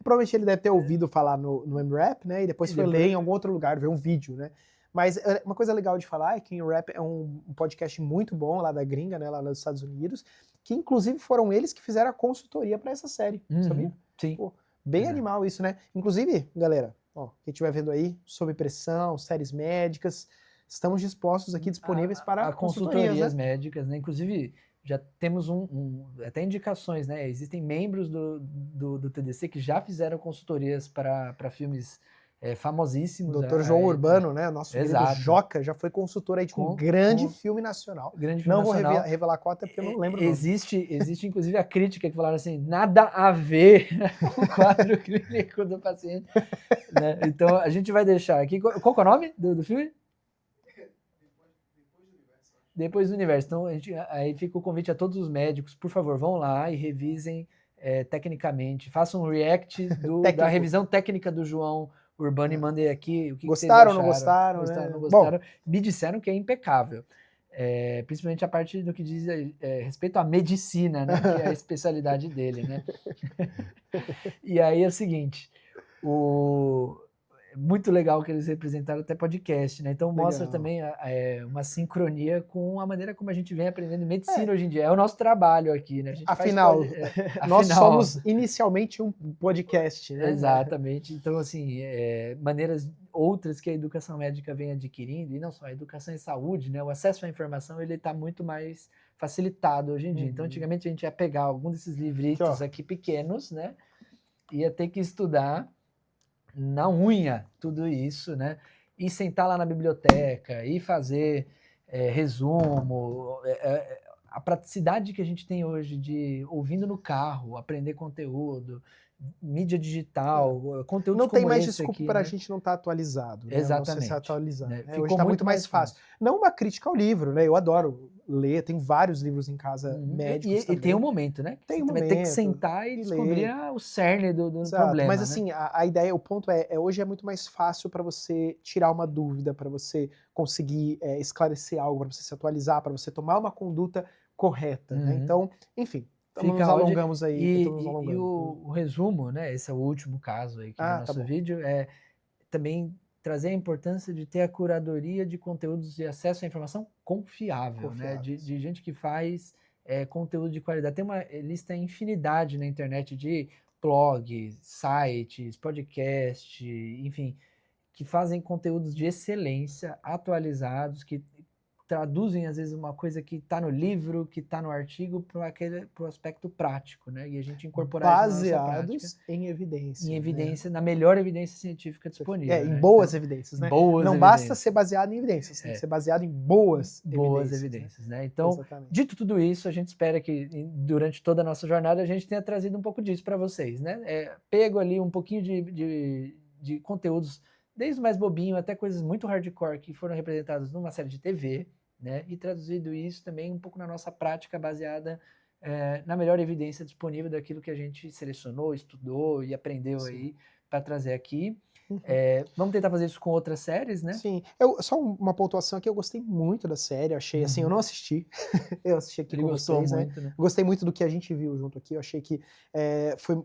S1: Provavelmente ele deve ter ouvido falar no MRAP, né? E depois foi ler em algum outro lugar, ver um vídeo, né? Mas uma coisa legal de falar é que o MRAP é um podcast muito bom lá da gringa, né? Lá nos Estados Unidos, que inclusive foram eles que fizeram a consultoria para essa série, sabia?
S2: Sim.
S1: Pô, bem animal isso, né? Inclusive, galera, quem estiver vendo aí, sob pressão, séries médicas, estamos dispostos aqui, disponíveis para
S2: consultorias médicas, né? Inclusive, já temos até indicações, né? Existem membros do TDC que já fizeram consultorias para filmes famosíssimos.
S1: Dr. João Urbano, né? Nosso querido Joca já foi consultor aí de um grande filme nacional. Não vou revelar qual, até porque eu não lembro.
S2: Existe inclusive a crítica que falaram assim, nada a ver com o quadro clínico do paciente. Né? Então a gente vai deixar aqui. Qual que é o nome do filme? Depois do Universo. Então aí fica o convite a todos os médicos, por favor, vão lá e revisem tecnicamente, façam um react da revisão técnica do João Urbano e mandem aqui o que
S1: gostaram,
S2: vocês acharam.
S1: Não gostaram?
S2: Não gostaram? Me disseram que é impecável. Principalmente a parte do que diz respeito à medicina, né? Que é a especialidade dele, né? E aí é o seguinte, muito legal que eles representaram até podcast, né? Então mostra também uma sincronia com a maneira como a gente vem aprendendo medicina hoje em dia. É o nosso trabalho aqui, né? A gente
S1: afinal, nós somos inicialmente um podcast, né?
S2: Exatamente. Então, assim, maneiras outras que a educação médica vem adquirindo, e não só a educação em saúde, né? O acesso à informação, ele está muito mais facilitado hoje em dia. Então, antigamente a gente ia pegar algum desses livritos aqui pequenos, né? Ia ter que estudar na unha tudo isso, né? E sentar lá na biblioteca e fazer resumo. A praticidade que a gente tem hoje de ouvindo no carro, aprender conteúdo, mídia digital, conteúdos
S1: não
S2: como
S1: tem mais
S2: esse
S1: desculpa
S2: aqui,
S1: para a
S2: né?
S1: gente não estar atualizado, né?
S2: Exatamente.
S1: Não se atualizar.
S2: Né?
S1: Hoje está muito mais fácil. Não uma crítica ao livro, né? Eu adoro ler, tenho vários livros em casa médicos
S2: e tem um momento, né?
S1: Tem
S2: você também tem que sentar e descobrir o cerne do problema.
S1: Mas
S2: né?
S1: assim, a ideia, o ponto hoje é muito mais fácil para você tirar uma dúvida, para você conseguir esclarecer algo, para você se atualizar, para você tomar uma conduta correta, né? Então, enfim, nos alongamos aí.
S2: E o resumo, né? Esse é o último caso aí do nosso vídeo, é também trazer a importância de ter a curadoria de conteúdos de acesso à informação confiável. Né? De gente que faz conteúdo de qualidade. Tem uma lista infinidade na internet de blogs, sites, podcasts, enfim, que fazem conteúdos de excelência, atualizados, que traduzem, às vezes, uma coisa que está no livro, que está no artigo, para o aspecto prático, né? E a gente incorporar isso na nossa prática.
S1: Baseados em evidência.
S2: Em evidência, na melhor evidência científica disponível.
S1: Em boas evidências, né? Não basta ser baseado em evidências, tem que ser baseado em boas
S2: evidências, né? Então, dito tudo isso, a gente espera que durante toda a nossa jornada a gente tenha trazido um pouco disso para vocês, né? Pego ali um pouquinho de conteúdos, desde o mais bobinho até coisas muito hardcore que foram representadas numa série de TV, né? E traduzido isso também um pouco na nossa prática baseada na melhor evidência disponível daquilo que a gente selecionou, estudou e aprendeu aí para trazer aqui. Vamos tentar fazer isso com outras séries, né?
S1: Sim. Só uma pontuação aqui, eu gostei muito da série, achei assim, eu não assisti, eu assisti aqui com vocês,
S2: muito, né?
S1: Gostei muito do que a gente viu junto aqui, eu achei que foi,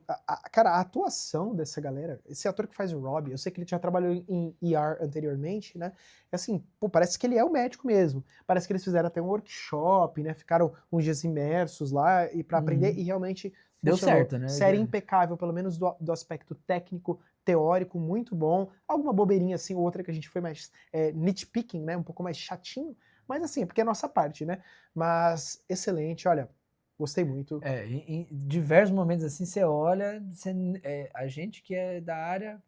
S1: cara, a atuação dessa galera, esse ator que faz o Robbie, eu sei que ele já trabalhou em ER anteriormente, né? Assim, pô, parece que ele é o médico mesmo, parece que eles fizeram até um workshop, né? Ficaram uns dias imersos lá e para aprender e realmente
S2: deu certo, né?
S1: Série impecável, pelo menos do aspecto técnico, teórico, muito bom. Alguma bobeirinha assim, ou outra que a gente foi mais nitpicking, né? Um pouco mais chatinho, mas assim, porque é a nossa parte, né? Mas excelente, olha, gostei muito.
S2: Em diversos momentos assim, você olha, a gente que é da área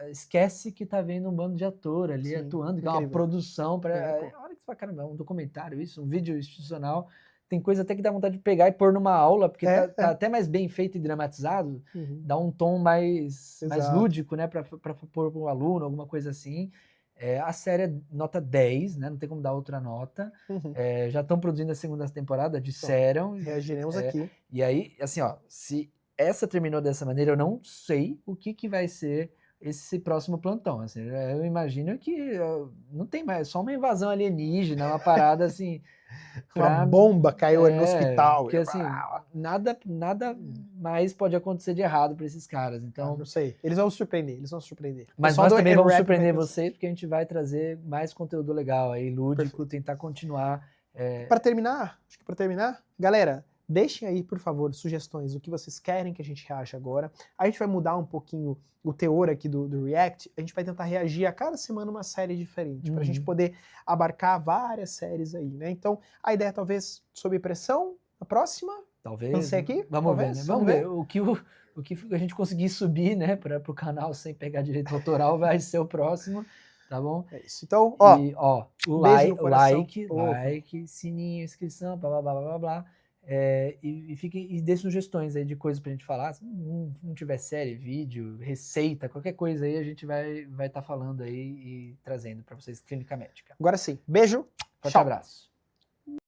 S2: esquece que tá vendo um bando de ator ali atuando, que é uma produção para a hora que você fala, caramba, um documentário isso, um vídeo institucional. Tem coisa até que dá vontade de pegar e pôr numa aula, porque tá até mais bem feito e dramatizado, dá um tom mais lúdico, né, para pôr para o aluno, alguma coisa assim. A série é nota 10, né, não tem como dar outra nota. Já estão produzindo a segunda temporada, disseram.
S1: Reagiremos aqui.
S2: E aí, assim, ó, se essa terminou dessa maneira, eu não sei o que vai ser esse próximo plantão. Assim, eu imagino que não tem mais, só uma invasão alienígena, uma parada assim...
S1: Uma bomba caiu ali no hospital.
S2: Porque assim, nada mais pode acontecer de errado para esses caras. Então,
S1: não sei. Eles vão surpreender.
S2: Mas nós também vamos surpreender vocês, porque a gente vai trazer mais conteúdo legal aí, lúdico, tentar continuar.
S1: Para terminar, galera, deixem aí, por favor, sugestões do que vocês querem que a gente reaja agora. A gente vai mudar um pouquinho o teor aqui do React. A gente vai tentar reagir a cada semana uma série diferente, pra gente poder abarcar várias séries aí, né? Então, a ideia talvez sob pressão, a próxima?
S2: Talvez.
S1: Não sei aqui?
S2: Vamos ver, né? Vamos ver. O que a gente conseguir subir, né, para o canal sem pegar direito autoral vai ser o próximo. Tá bom?
S1: É isso. Então,
S2: o like, sininho, inscrição, blá, blá, blá, blá, blá. E dê sugestões aí de coisas pra gente falar. Se não tiver série, vídeo, receita, qualquer coisa aí, a gente vai estar falando aí e trazendo pra vocês Clínica Médica.
S1: Agora sim. Beijo.
S2: Forte abraço.